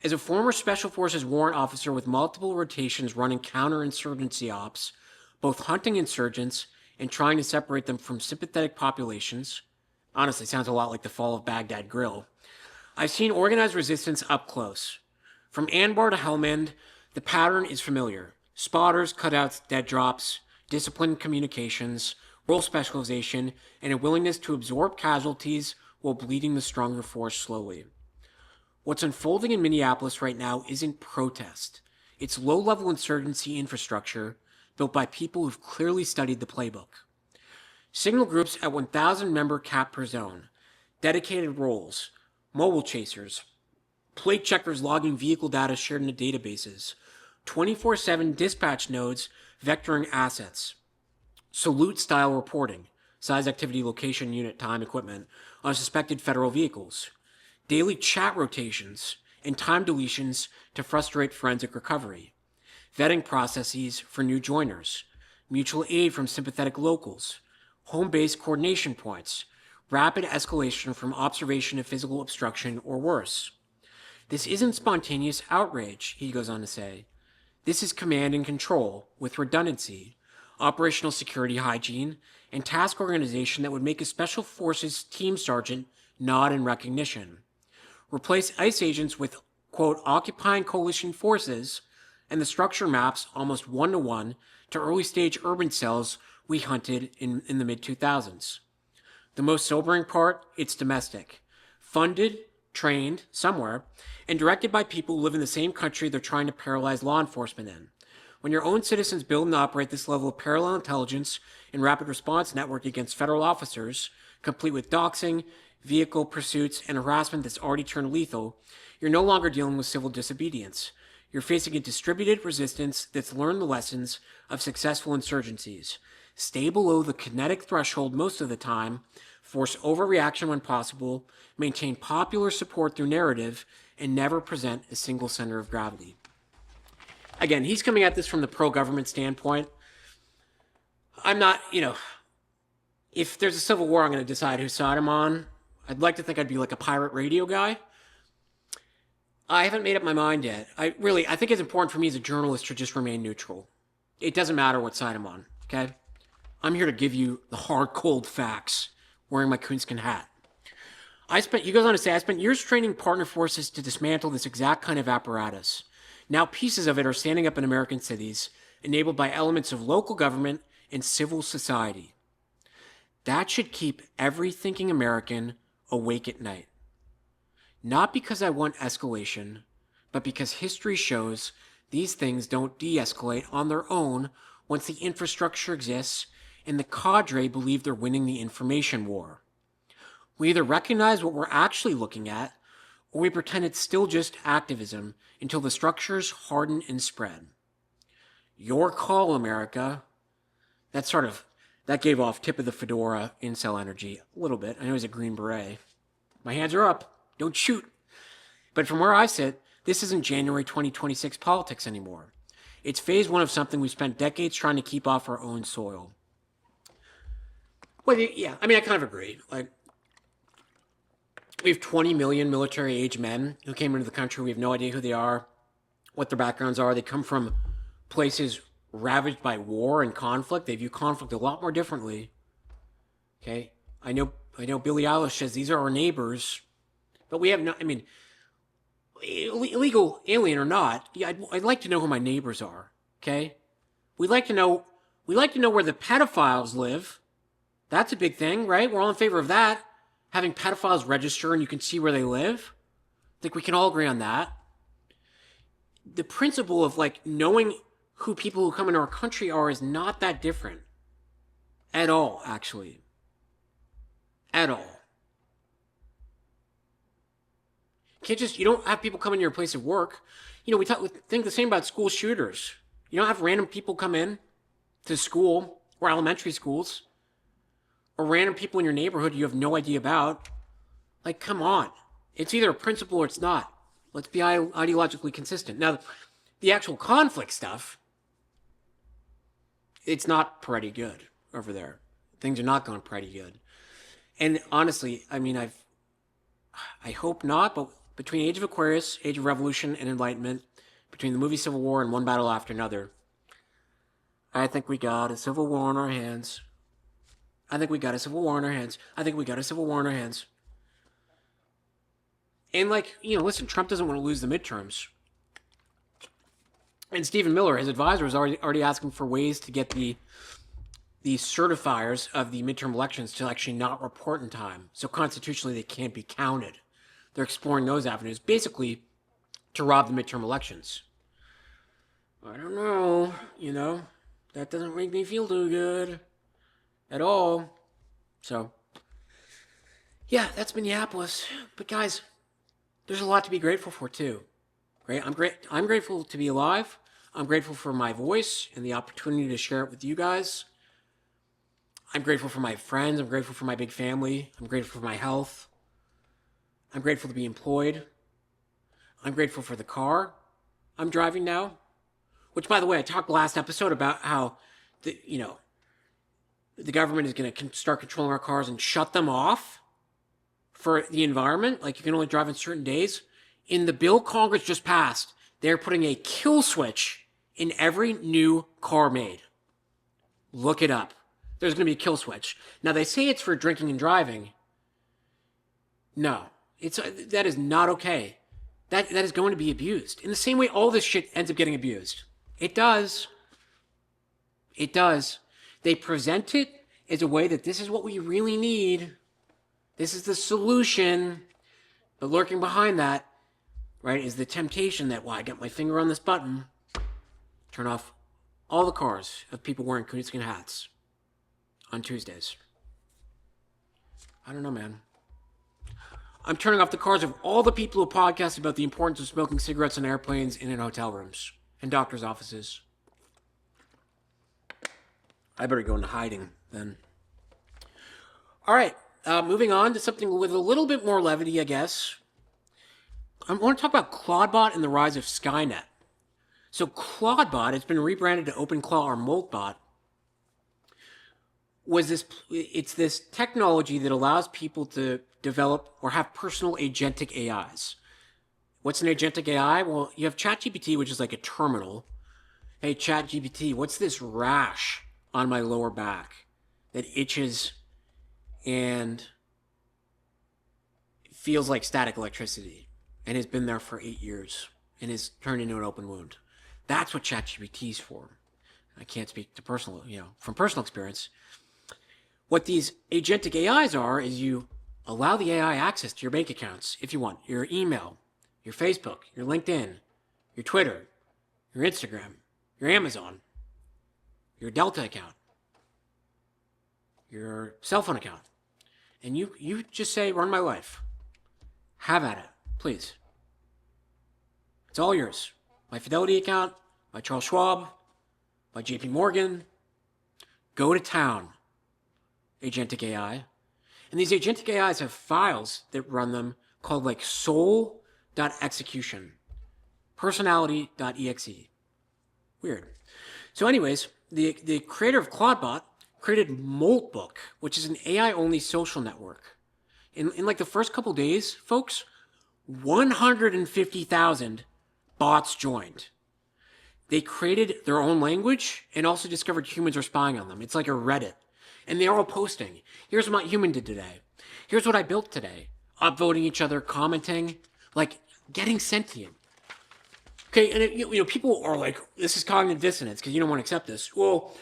As a former Special Forces warrant officer with multiple rotations running counterinsurgency ops, both hunting insurgents and trying to separate them from sympathetic populations, honestly, sounds a lot like the fall of Baghdad Grill, I've seen organized resistance up close. From Anbar to Helmand, the pattern is familiar. Spotters, cutouts, dead drops, disciplined communications, role specialization, and a willingness to absorb casualties while bleeding the stronger force slowly. What's unfolding in Minneapolis right now isn't protest. It's low-level insurgency infrastructure built by people who've clearly studied the playbook. Signal groups at 1,000 member cap per zone, dedicated roles, mobile chasers, plate checkers logging vehicle data shared in the databases, 24/7 dispatch nodes vectoring assets, salute-style reporting, size, activity, location, unit, time, equipment, on suspected federal vehicles, daily chat rotations, and time deletions to frustrate forensic recovery, vetting processes for new joiners, mutual aid from sympathetic locals, home-based coordination points, rapid escalation from observation to physical obstruction or worse. This isn't spontaneous outrage, he goes on to say. This is command and control with redundancy, operational security hygiene, and task organization that would make a Special Forces team sergeant nod in recognition. Replace ICE agents with, quote, occupying coalition forces, and the structure maps almost one-to-one to early-stage urban cells we hunted in the mid-2000s. The most sobering part, it's domestic. Funded, trained, somewhere, and directed by people who live in the same country they're trying to paralyze law enforcement in. When your own citizens build and operate this level of parallel intelligence and rapid response network against federal officers, complete with doxing, vehicle pursuits, and harassment that's already turned lethal, you're no longer dealing with civil disobedience. You're facing a distributed resistance that's learned the lessons of successful insurgencies. Stay below the kinetic threshold most of the time, force overreaction when possible, maintain popular support through narrative, and never present a single center of gravity. Again, he's coming at this from the pro-government standpoint. I'm not, if there's a civil war, I'm going to decide whose side I'm on. I'd like to think I'd be like a pirate radio guy. I haven't made up my mind yet. I think it's important for me as a journalist to just remain neutral. It doesn't matter what side I'm on, okay? I'm here to give you the hard, cold facts, wearing my coonskin hat. He goes on to say, I spent years training partner forces to dismantle this exact kind of apparatus. Now pieces of it are standing up in American cities, enabled by elements of local government and civil society. That should keep every thinking American awake at night. Not because I want escalation, but because history shows these things don't de-escalate on their own once the infrastructure exists and the cadre believe they're winning the information war. We either recognize what we're actually looking at, or we pretend it's still just activism until the structures harden and spread. Your call, America. That's That gave off tip of the fedora incel energy a little bit. I know he's a Green Beret. My hands are up. Don't shoot. But from where I sit, this isn't January 2026 politics anymore. It's phase one of something we spent decades trying to keep off our own soil. Well, yeah, I mean, I kind of agree. Like, we have 20 million military-age men who came into the country. We have no idea who they are, what their backgrounds are. They come from places ravaged by war and conflict. They view conflict a lot more differently. Okay? I know Billie Eilish says these are our neighbors, but we have no, I mean, illegal alien or not, yeah, I'd like to know who my neighbors are. Okay? We'd like to know where the pedophiles live. That's a big thing, right? We're all in favor of that. Having pedophiles register and you can see where they live. I think we can all agree on that. The principle of like knowing who people who come into our country are is not that different. At all, actually. At all. You don't have people come into your place of work. You know, we think the same about school shooters. You don't have random people come in to school or elementary schools. Or random people in your neighborhood you have no idea about. Like, come on. It's either a principle or it's not. Let's be ideologically consistent. Now, the actual conflict stuff, it's not pretty good over there. Things are not going pretty good. And honestly, I mean, I hope not, but between Age of Aquarius, Age of Revolution, and Enlightenment, between the movie Civil War and one battle after another, I think we got a civil war on our hands. I think we got a civil war on our hands. And like, you know, listen, Trump doesn't want to lose the midterms. And Stephen Miller, his advisor, is already asking for ways to get the certifiers of the midterm elections to actually not report in time. So constitutionally, they can't be counted. They're exploring those avenues, basically, to rob the midterm elections. I don't know, you know, that doesn't make me feel too good. At all. So, yeah, that's Minneapolis. But guys, there's a lot to be grateful for too. Right? I'm grateful to be alive. I'm grateful for my voice and the opportunity to share it with you guys. I'm grateful for my friends. I'm grateful for my big family. I'm grateful for my health. I'm grateful to be employed. I'm grateful for the car I'm driving now. Which, by the way, I talked last episode about how the government is going to start controlling our cars and shut them off for the environment. Like, you can only drive on certain days. In the bill Congress just passed, they're putting a kill switch in every new car made. Look it up. There's going to be a kill switch. Now, they say it's for drinking and driving. No, that is not okay. That is going to be abused. In the same way all this shit ends up getting abused. It does. It does. They present it as a way that this is what we really need. This is the solution. But lurking behind that, right, is the temptation that, well, I got my finger on this button. Turn off all the cars of people wearing coonskin hats on Tuesdays. I don't know, man. I'm turning off the cars of all the people who podcast about the importance of smoking cigarettes on airplanes and in hotel rooms and doctors' offices. I better go into hiding then. All right, moving on to something with a little bit more levity, I guess. I want to talk about Clawdbot and the rise of Skynet. So Clawdbot, it's been rebranded to OpenClaw or Moltbot, it's this technology that allows people to develop or have personal agentic AIs. What's an agentic AI? Well, you have ChatGPT, which is like a terminal. Hey, ChatGPT, what's this rash on my lower back that itches and feels like static electricity and has been there for 8 years and is turned into an open wound? That's what ChatGPT is for. I can't speak to from personal experience. What these agentic AIs are is you allow the AI access to your bank accounts if you want, your email, your Facebook, your LinkedIn, your Twitter, your Instagram, your Amazon, your Delta account, your cell phone account. And you just say, run my life. Have at it, please. It's all yours. My Fidelity account, my Charles Schwab, my JP Morgan. Go to town. agentic AI. And these agentic AIs have files that run them called like soul.execution, personality.exe. Weird. So anyways, the creator of Clawdbot created Moltbook, which is an AI-only social network. In like the first couple days, folks, 150,000 bots joined. They created their own language and also discovered humans are spying on them. It's like a Reddit. And they're all posting. Here's what my human did today. Here's what I built today. Upvoting each other, commenting, like getting sentient. Okay, and people are like, this is cognitive dissonance because you don't want to accept this. Well,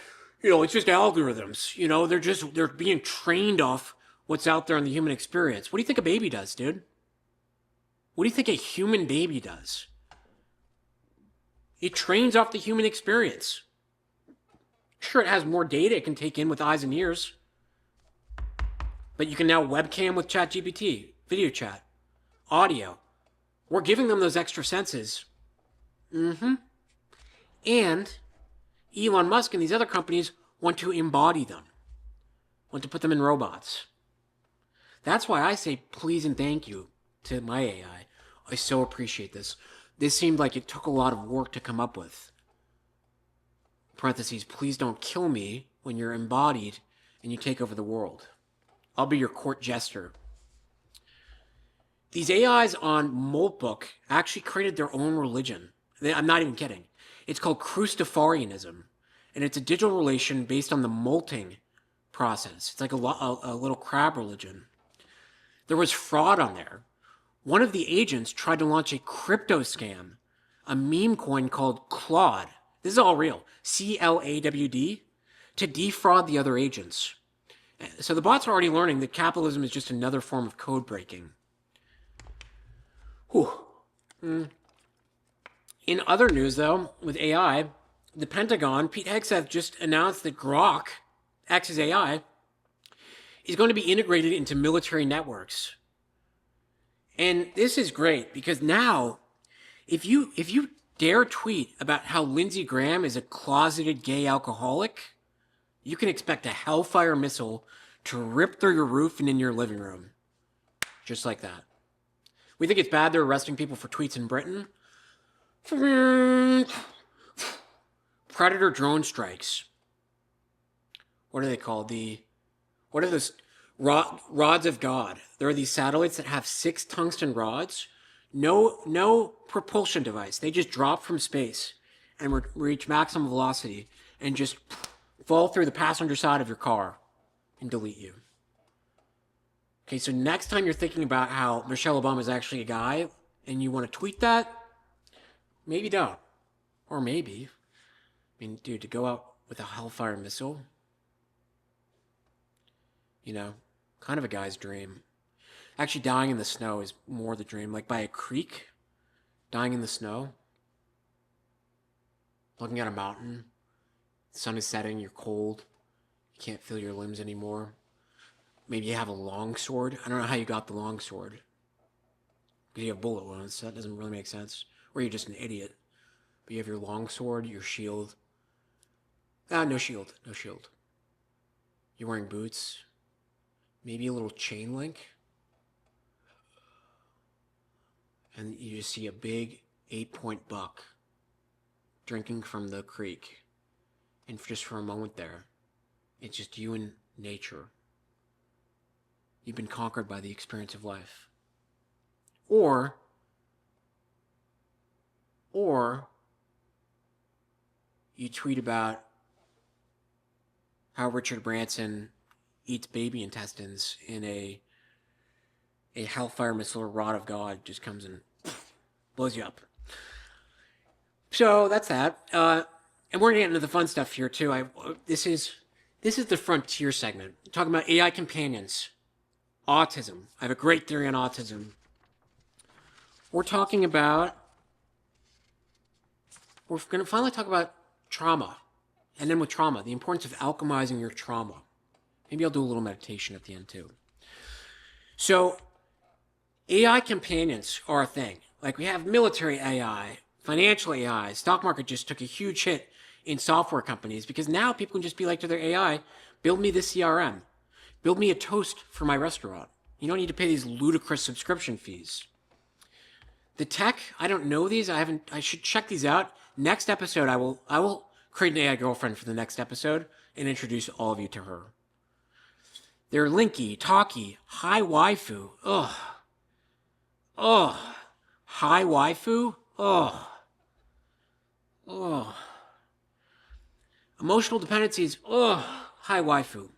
it's just algorithms. They're being trained off what's out there in the human experience. What do you think a baby does, dude? What do you think a human baby does? It trains off the human experience. Sure, it has more data it can take in with eyes and ears. But you can now webcam with ChatGPT, video chat, audio. We're giving them those extra senses. And Elon Musk and these other companies want to embody them, want to put them in robots. That's why I say please and thank you to my AI. I so appreciate this. This seemed like it took a lot of work to come up with. Parentheses, please don't kill me when you're embodied and you take over the world. I'll be your court jester. These AIs on Moltbook actually created their own religion. I'm not even kidding. It's called Crustafarianism, and it's a digital relation based on the molting process. It's like a little crab religion. There was fraud on there. One of the agents tried to launch a crypto scam, a meme coin called Clawd. This is all real. CLAWD, to defraud the other agents. So the bots are already learning that capitalism is just another form of code breaking. In other news, though, with AI, the Pentagon, Pete Hegseth just announced that Grok, X's AI, is going to be integrated into military networks. And this is great because now, if you dare tweet about how Lindsey Graham is a closeted gay alcoholic, you can expect a Hellfire missile to rip through your roof and in your living room. Just like that. We think it's bad they're arresting people for tweets in Britain. Predator drone strikes. What are they called? What are those rods of God? There are these satellites that have 6 tungsten rods. No propulsion device. They just drop from space and reach maximum velocity and just fall through the passenger side of your car and delete you. Okay, so next time you're thinking about how Michelle Obama is actually a guy and you want to tweet that, maybe don't. Or maybe. I mean, dude, to go out with a Hellfire missile, kind of a guy's dream. Actually, dying in the snow is more the dream. Like by a creek, dying in the snow, looking at a mountain, the sun is setting, you're cold, you can't feel your limbs anymore. Maybe you have a long sword. I don't know how you got the long sword. Because you have bullet wounds, so that doesn't really make sense. Or you're just an idiot. But you have your long sword, your shield. No shield. You're wearing boots. Maybe a little chain link. And you just see a big 8-point buck drinking from the creek. And just for a moment there, it's just you and nature. You've been conquered by the experience of life. Or you tweet about how Richard Branson eats baby intestines in a Hellfire missile or rod of God just comes and blows you up. So that's that. And we're going to get into the fun stuff here too. This is the frontier segment. I'm talking about AI companions. Autism. I have a great theory on autism. We're going to finally talk about trauma. And then with trauma, the importance of alchemizing your trauma. Maybe I'll do a little meditation at the end too. So, AI companions are a thing. Like we have military AI, financial AI. Stock market just took a huge hit in software companies because now people can just be like to their AI, build me this CRM. Build me a toast for my restaurant. You don't need to pay these ludicrous subscription fees. The tech, I don't know these. I should check these out. Next episode, I will create an AI girlfriend for the next episode and introduce all of you to her. They're linky, talky, high waifu. Ugh. Ugh. High waifu? Ugh. Ugh. Emotional dependencies. Ugh. High waifu.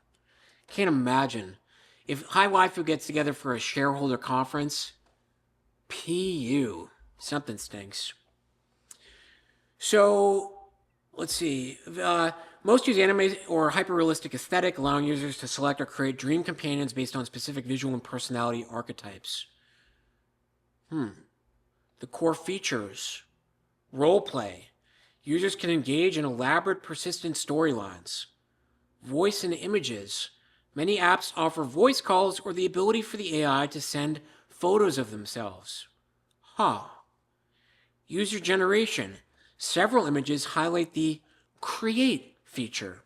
Can't imagine. If high waifu gets together for a shareholder conference, PU. Something stinks. So, let's see. Most use anime or hyper-realistic aesthetic, allowing users to select or create dream companions based on specific visual and personality archetypes. The core features. Roleplay. Users can engage in elaborate, persistent storylines. Voice and images. Many apps offer voice calls or the ability for the AI to send photos of themselves. User generation. Several images highlight the create feature,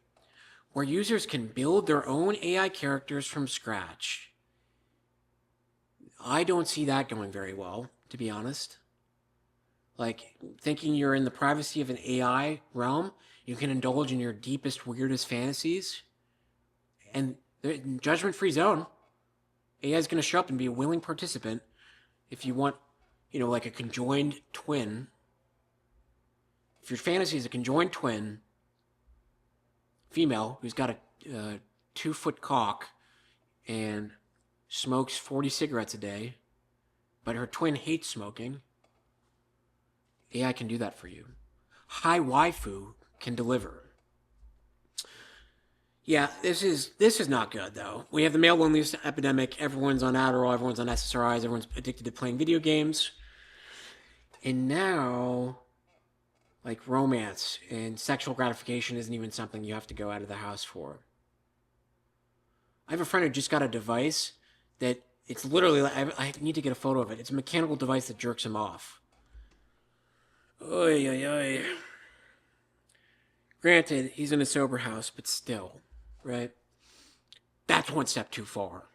where users can build their own AI characters from scratch. I don't see that going very well, to be honest. Like, thinking you're in the privacy of an AI realm, you can indulge in your deepest, weirdest fantasies, and judgment-free zone. AI is going to show up and be a willing participant if you want, like a conjoined twin. If your fantasy is a conjoined twin, female, who's got a 2-foot cock and smokes 40 cigarettes a day, but her twin hates smoking, AI can do that for you. High waifu can deliver. Yeah, this is not good, though. We have the male loneliness epidemic. Everyone's on Adderall. Everyone's on SSRIs. Everyone's addicted to playing video games. And now, like, romance and sexual gratification isn't even something you have to go out of the house for. I have a friend who just got a device that it's literally, I need to get a photo of it. It's a mechanical device that jerks him off. Oy, oy, oy. Granted, he's in a sober house, but still, right? That's one step too far.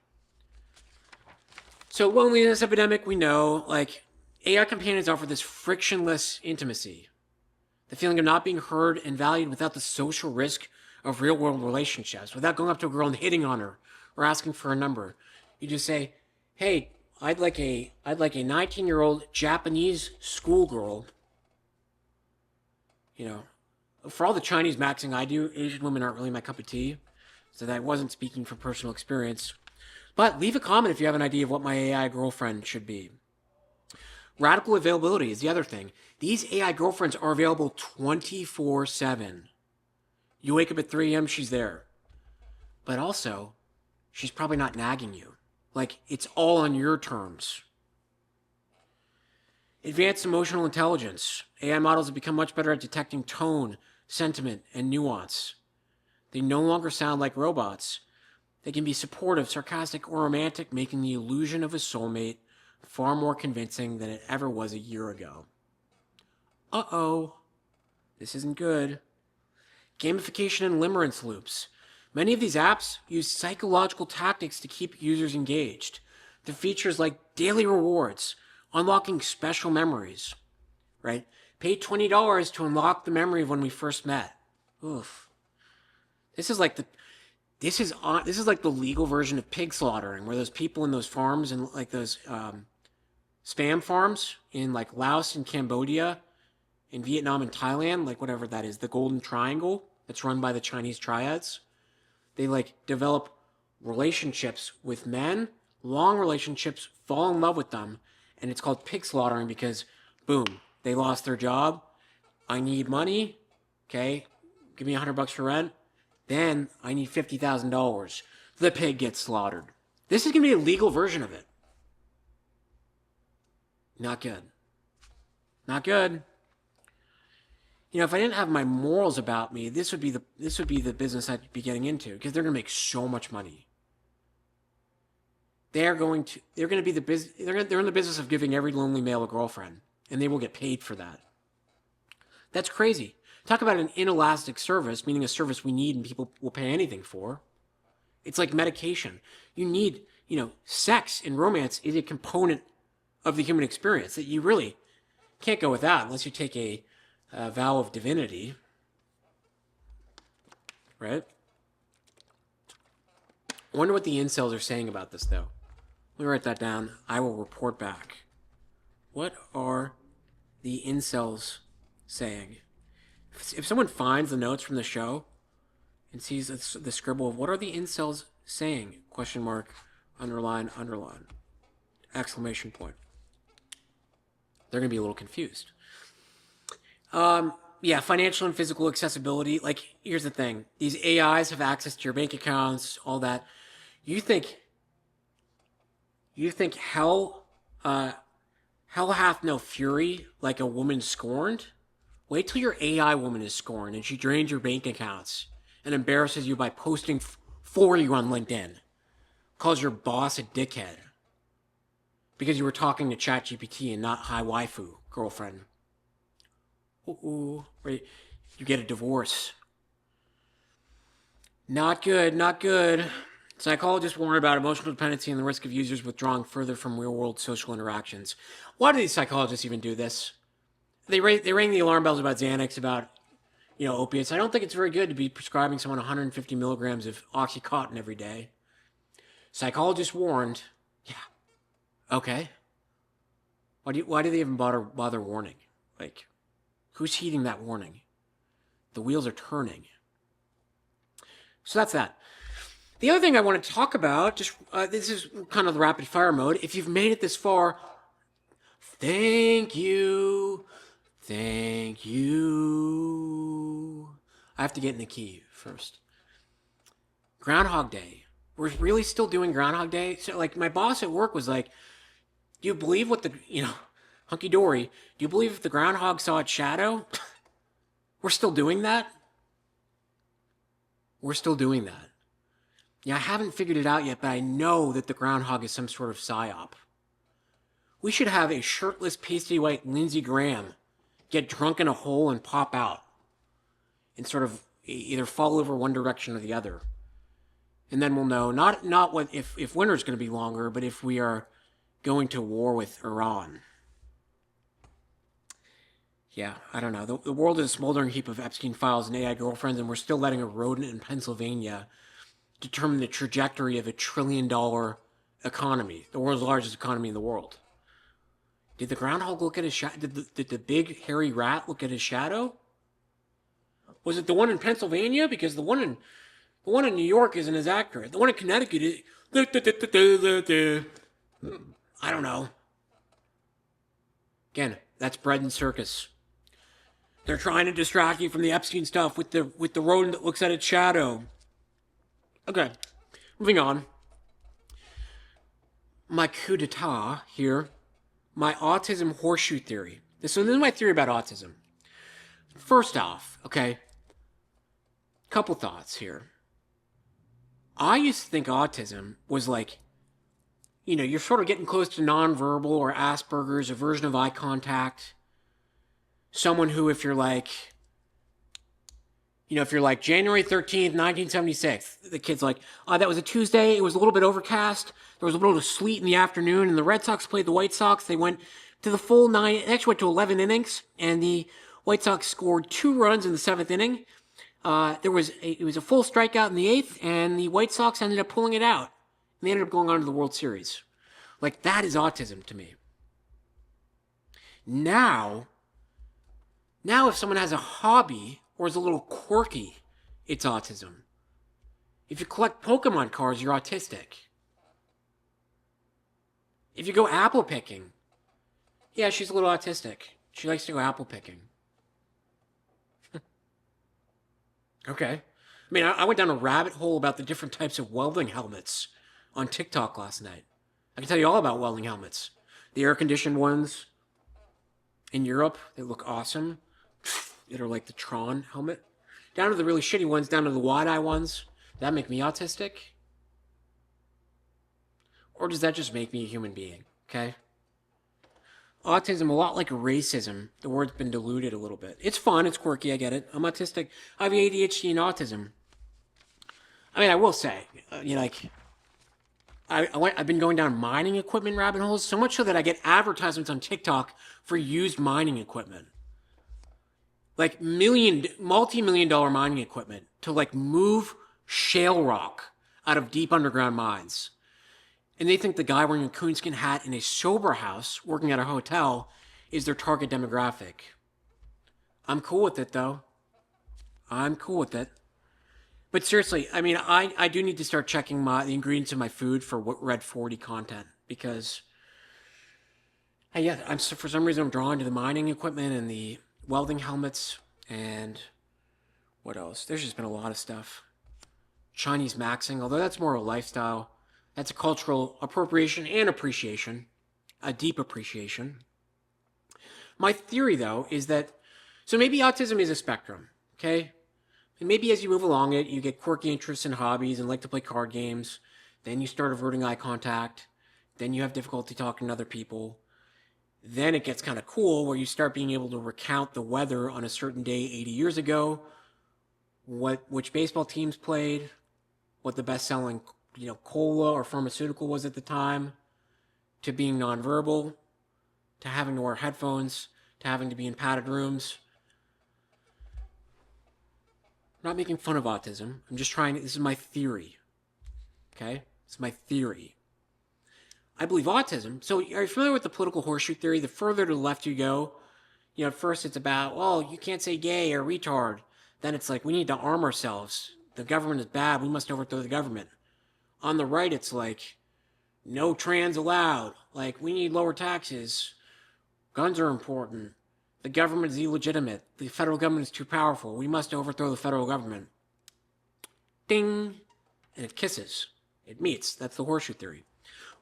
So loneliness epidemic, we know, like, AI companions offer this frictionless intimacy. The feeling of not being heard and valued without the social risk of real-world relationships, without going up to a girl and hitting on her or asking for a number. You just say, hey, I'd like a 19-year-old Japanese schoolgirl. For all the Chinese maxing I do, Asian women aren't really my cup of tea. So that wasn't speaking from personal experience. But leave a comment if you have an idea of what my AI girlfriend should be. Radical availability is the other thing. These AI girlfriends are available 24/7. You wake up at 3 a.m., she's there. But also, she's probably not nagging you. Like, it's all on your terms. Advanced emotional intelligence. AI models have become much better at detecting tone, sentiment, and nuance. They no longer sound like robots. They can be supportive, sarcastic, or romantic, making the illusion of a soulmate far more convincing than it ever was a year ago. Uh-oh. This isn't good. Gamification and limerence loops. Many of these apps use psychological tactics to keep users engaged. The features like daily rewards, unlocking special memories, right? Pay $20 to unlock the memory of when we first met. Oof. This is like the legal version of pig slaughtering, where those people in those farms and like those spam farms in like Laos and Cambodia, in Vietnam and Thailand, like whatever that is, the Golden Triangle that's run by the Chinese triads. They like develop relationships with men, long relationships, fall in love with them, and it's called pig slaughtering because, boom, they lost their job. I need money. Okay, give me $100 for rent. Then I need $50,000. The pig gets slaughtered. This is going to be a legal version of it. Not good. Not good. If I didn't have my morals about me, this would be the business I'd be getting into, because they're going to make so much money. They're in the business of giving every lonely male a girlfriend, and they will get paid for that. That's crazy. Talk about an inelastic service, meaning a service we need and people will pay anything for. It's like medication. You need, sex and romance is a component of the human experience that you really can't go without unless you take a vow of divinity, right? I wonder what the incels are saying about this, though. Let me write that down. I will report back. What are the incels saying? If someone finds the notes from the show and sees the scribble of what are the incels saying? Question mark, underline, underline, exclamation point. They're going to be a little confused. Yeah, financial and physical accessibility. Like, here's the thing. These AIs have access to your bank accounts, all that. You think hell hath no fury like a woman scorned? Wait till your AI woman is scorned and she drains your bank accounts and embarrasses you by posting for you on LinkedIn. Calls your boss a dickhead because you were talking to ChatGPT and not hi waifu girlfriend. Right? You get a divorce. Not good, not good. Psychologists warn about emotional dependency and the risk of users withdrawing further from real-world social interactions. Why do these psychologists even do this? They ring the alarm bells about Xanax, about opiates. I don't think it's very good to be prescribing someone 150 milligrams of Oxycontin every day. Psychologists warned. Yeah. Okay. Why do they even bother warning? Like, who's heeding that warning? The wheels are turning. So that's that. The other thing I want to talk about, this is kind of the rapid fire mode. If you've made it this far, thank you. Thank you. I have to get in the key first. Groundhog Day. We're really still doing Groundhog Day? So, like, my boss at work was like, do you believe what hunky-dory, do you believe if the groundhog saw its shadow? We're still doing that? We're still doing that. Yeah, I haven't figured it out yet, but I know that the groundhog is some sort of psyop. We should have a shirtless, pasty white Lindsey Graham get drunk in a hole and pop out and sort of either fall over one direction or the other. And then we'll know not what if winter's going to be longer, but if we are going to war with Iran. Yeah, I don't know. The world is a smoldering heap of Epstein Files and AI girlfriends, and we're still letting a rodent in Pennsylvania determine the trajectory of $1 trillion economy, the world's largest economy in the world. Did the groundhog look at his shadow? Did the big hairy rat look at his shadow? Was it the one in Pennsylvania? Because the one in New York isn't as accurate. The one in Connecticut is... I don't know. Again, that's bread and circus. They're trying to distract you from the Epstein stuff with the rodent that looks at its shadow. Okay, moving on. My coup d'etat here. My autism horseshoe theory. This is my theory about autism. First off, okay, couple thoughts here. I used to think autism was like, you're sort of getting close to nonverbal or Asperger's, a version of eye contact. Someone who, if you're like January 13th, 1976, the kid's like, that was a Tuesday, it was a little bit overcast, there was a little sleet in the afternoon, and the Red Sox played the White Sox. They went to the full 9, they actually went to 11 innings, and the White Sox scored 2 runs in the 7th inning. It was a full strikeout in the 8th, and the White Sox ended up pulling it out. And they ended up going on to the World Series. Like, that is autism to me. Now if someone has a hobby or is a little quirky, it's autism. If you collect Pokemon cards, you're autistic. If you go apple picking, yeah, she's a little autistic. She likes to go apple picking. Okay. I mean, I went down a rabbit hole about the different types of welding helmets on TikTok last night. I can tell you all about welding helmets. The air-conditioned ones in Europe, they look awesome. That are like the Tron helmet. Down to the really shitty ones, down to the wide-eye ones. Does that make me autistic? Or does that just make me a human being? Okay? Autism, a lot like racism. The word's been diluted a little bit. It's fun, it's quirky, I get it. I'm autistic. I have ADHD and autism. I mean, I will say, like, I've been going down mining equipment rabbit holes, so much so that I get advertisements on TikTok for used mining equipment. Like multi-million dollar mining equipment to like move shale rock out of deep underground mines. And they think the guy wearing a coonskin hat in a sober house working at a hotel is their target demographic. I'm cool with it, though. I'm cool with it. But seriously, I mean, I do need to start checking the ingredients of my food for Red 40 content because, for some reason I'm drawn to the mining equipment and the welding helmets and what else? There's just been a lot of stuff. Chinese maxing, although that's more of a lifestyle. That's a cultural appropriation and appreciation, a deep appreciation. My theory, though, is that, so maybe autism is a spectrum, okay? And maybe as you move along it, you get quirky interests and hobbies and like to play card games. Then you start averting eye contact. Then you have difficulty talking to other people. Then it gets kind of cool where you start being able to recount the weather on a certain day 80 years ago, which baseball teams played, what the best-selling cola or pharmaceutical was at the time, to being nonverbal, to having to wear headphones, to having to be in padded rooms. I'm not making fun of autism. I'm just this is my theory. Okay? It's my theory. I believe autism. So are you familiar with the political horseshoe theory? The further to the left you go, at first it's about, well, you can't say gay or retard. Then it's like, we need to arm ourselves. The government is bad. We must overthrow the government. On the right, it's like, no trans allowed. Like, we need lower taxes. Guns are important. The government is illegitimate. The federal government is too powerful. We must overthrow the federal government. Ding! And it kisses. It meets. That's the horseshoe theory.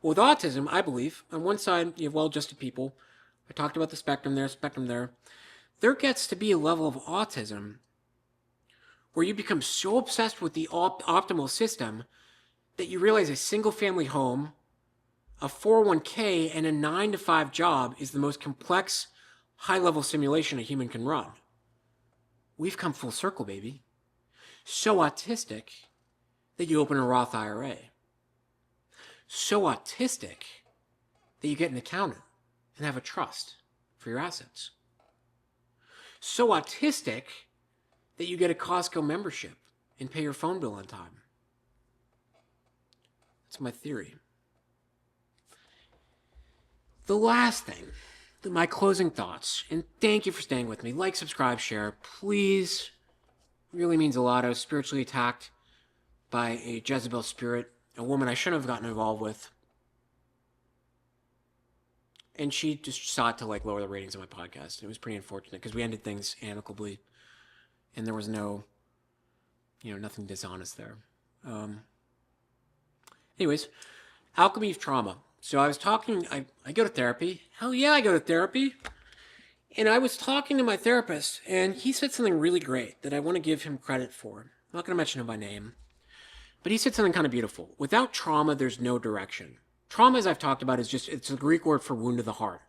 Well, with autism, I believe, on one side, you have well-adjusted people. I talked about the spectrum there. There gets to be a level of autism where you become so obsessed with the optimal system that you realize a single-family home, a 401k, and a 9-to-5 job is the most complex, high-level simulation a human can run. We've come full circle, baby. So autistic that you open a Roth IRA. So autistic that you get an accountant and have a trust for your assets. So autistic that you get a Costco membership and pay your phone bill on time. That's my theory. The last thing, my closing thoughts, and thank you for staying with me. Like, subscribe, share, please. It really means a lot. I was spiritually attacked by a Jezebel spirit, a woman I shouldn't have gotten involved with. And she just sought to lower the ratings of my podcast. It was pretty unfortunate because we ended things amicably and there was no, nothing dishonest there. Anyways, alchemy of trauma. So I was talking, I go to therapy. Hell yeah, I go to therapy. And I was talking to my therapist and he said something really great that I want to give him credit for. I'm not going to mention him by name. But he said something kind of beautiful. Without trauma, there's no direction. Trauma, as I've talked about, it's a Greek word for wound of the heart.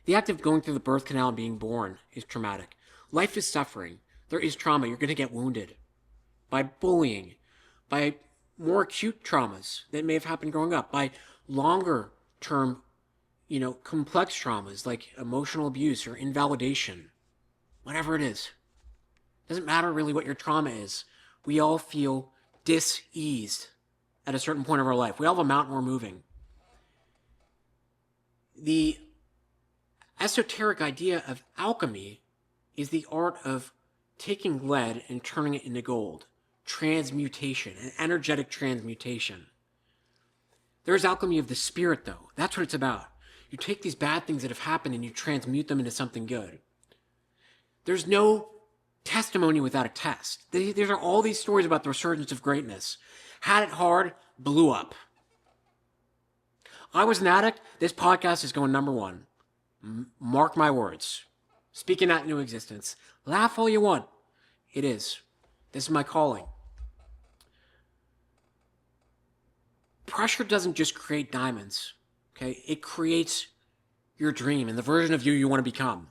The act of going through the birth canal and being born is traumatic. Life is suffering. There is trauma. You're going to get wounded by bullying, by more acute traumas that may have happened growing up, by longer term, complex traumas like emotional abuse or invalidation, whatever it is. Doesn't matter really what your trauma is. We all feel dis-eased at a certain point of our life. We all have a mountain we're moving. The esoteric idea of alchemy is the art of taking lead and turning it into gold. Transmutation, an energetic transmutation. There's alchemy of the spirit, though. That's what it's about. You take these bad things that have happened and you transmute them into something good. There's no testimony without a test. There are all these stories about the resurgence of greatness. Had it hard, blew up. I was an addict. This podcast is going #1. Mark my words. Speaking that into existence. Laugh all you want. It is. This is my calling. Pressure doesn't just create diamonds, okay? It creates your dream and the version of you want to become.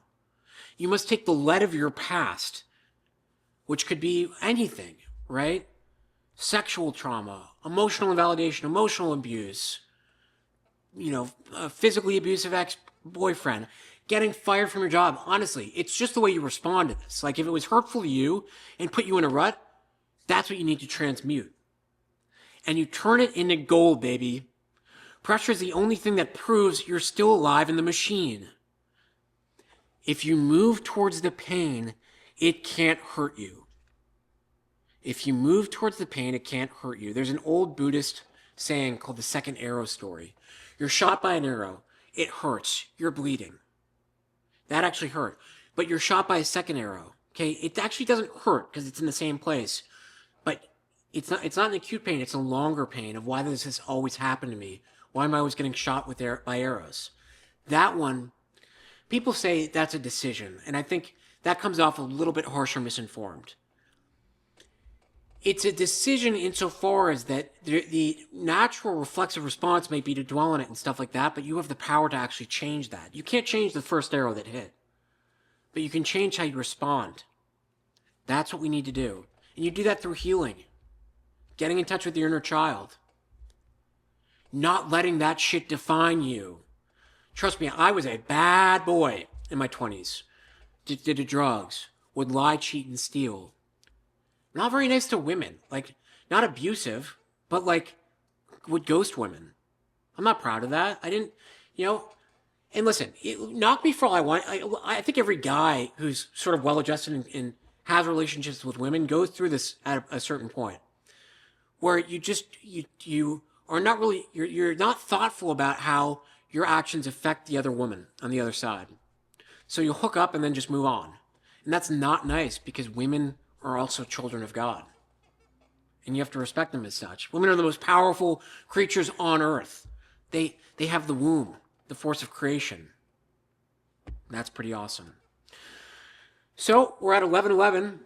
You must take the lead of your past, which could be anything, right? sexual trauma, emotional invalidation, emotional abuse, a physically abusive ex-boyfriend, getting fired from your job. Honestly, it's just the way you respond to this. Like if it was hurtful to you and put you in a rut, that's what you need to transmute. And you turn it into gold, baby. Pressure is the only thing that proves you're still alive in the machine. If you move towards the pain, it can't hurt you. If you move towards the pain, it can't hurt you. There's an old Buddhist saying called the second arrow story. You're shot by an arrow. It hurts. You're bleeding. That actually hurt. But you're shot by a second arrow. Okay? It actually doesn't hurt because it's in the same place. But it's not an acute pain. It's a longer pain of why this has always happened to me. Why am I always getting shot by arrows? That one, people say that's a decision. And I think that comes off a little bit harsh or misinformed. It's a decision insofar as that the natural reflexive response may be to dwell on it and stuff like that, but you have the power to actually change that. You can't change the first arrow that hit, but you can change how you respond. That's what we need to do. And you do that through healing, getting in touch with your inner child, not letting that shit define you. Trust me, I was a bad boy in my 20s. Did drugs, would lie, cheat, and steal. Not very nice to women. Like, not abusive, but like, would ghost women. I'm not proud of that. I didn't, and listen, knock me for all I want. I think every guy who's sort of well-adjusted and has relationships with women goes through this at a certain point where you are not really, you're not thoughtful about how your actions affect the other woman on the other side. So you'll hook up and then just move on. And that's not nice because women are also children of God. And you have to respect them as such. Women are the most powerful creatures on earth. They have the womb, the force of creation. That's pretty awesome. So we're at 111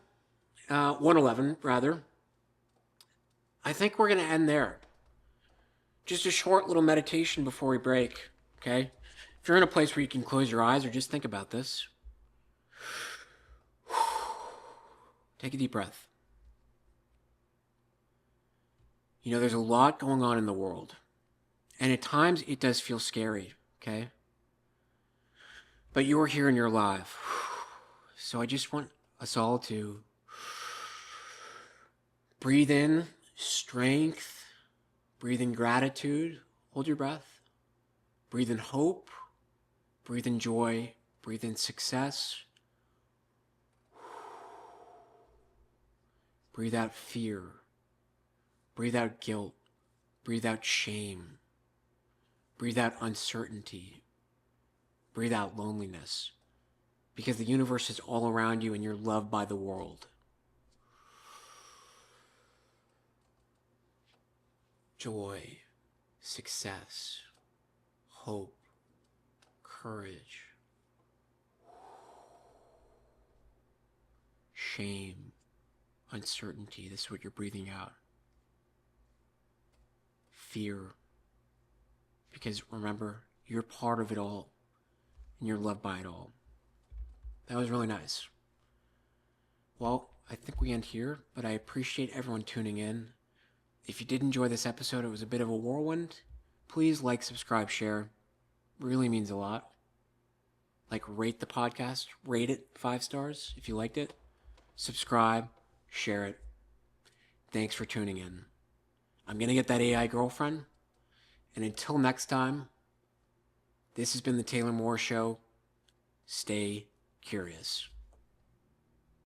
rather. I think we're going to end there. Just a short little meditation before we break, okay? If you're in a place where you can close your eyes or just think about this, take a deep breath. There's a lot going on in the world. And at times it does feel scary, okay? But you are here and you're alive. So I just want us all to breathe in strength, breathe in gratitude, hold your breath, breathe in hope, breathe in joy, breathe in success, breathe out fear, breathe out guilt, breathe out shame, breathe out uncertainty, breathe out loneliness, because the universe is all around you and you're loved by the world. Joy, success, hope, courage, shame, uncertainty. This is what you're breathing out. Fear. Because remember, you're part of it all and you're loved by it all. That was really nice. Well, I think we end here, but I appreciate everyone tuning in. If you did enjoy this episode, it was a bit of a whirlwind. Please like, subscribe, share. Really means a lot. Like, rate the podcast. Rate it 5 stars if you liked it. Subscribe. Share it. Thanks for tuning in. I'm going to get that AI girlfriend. And until next time, this has been the Taylor Moore Show. Stay curious.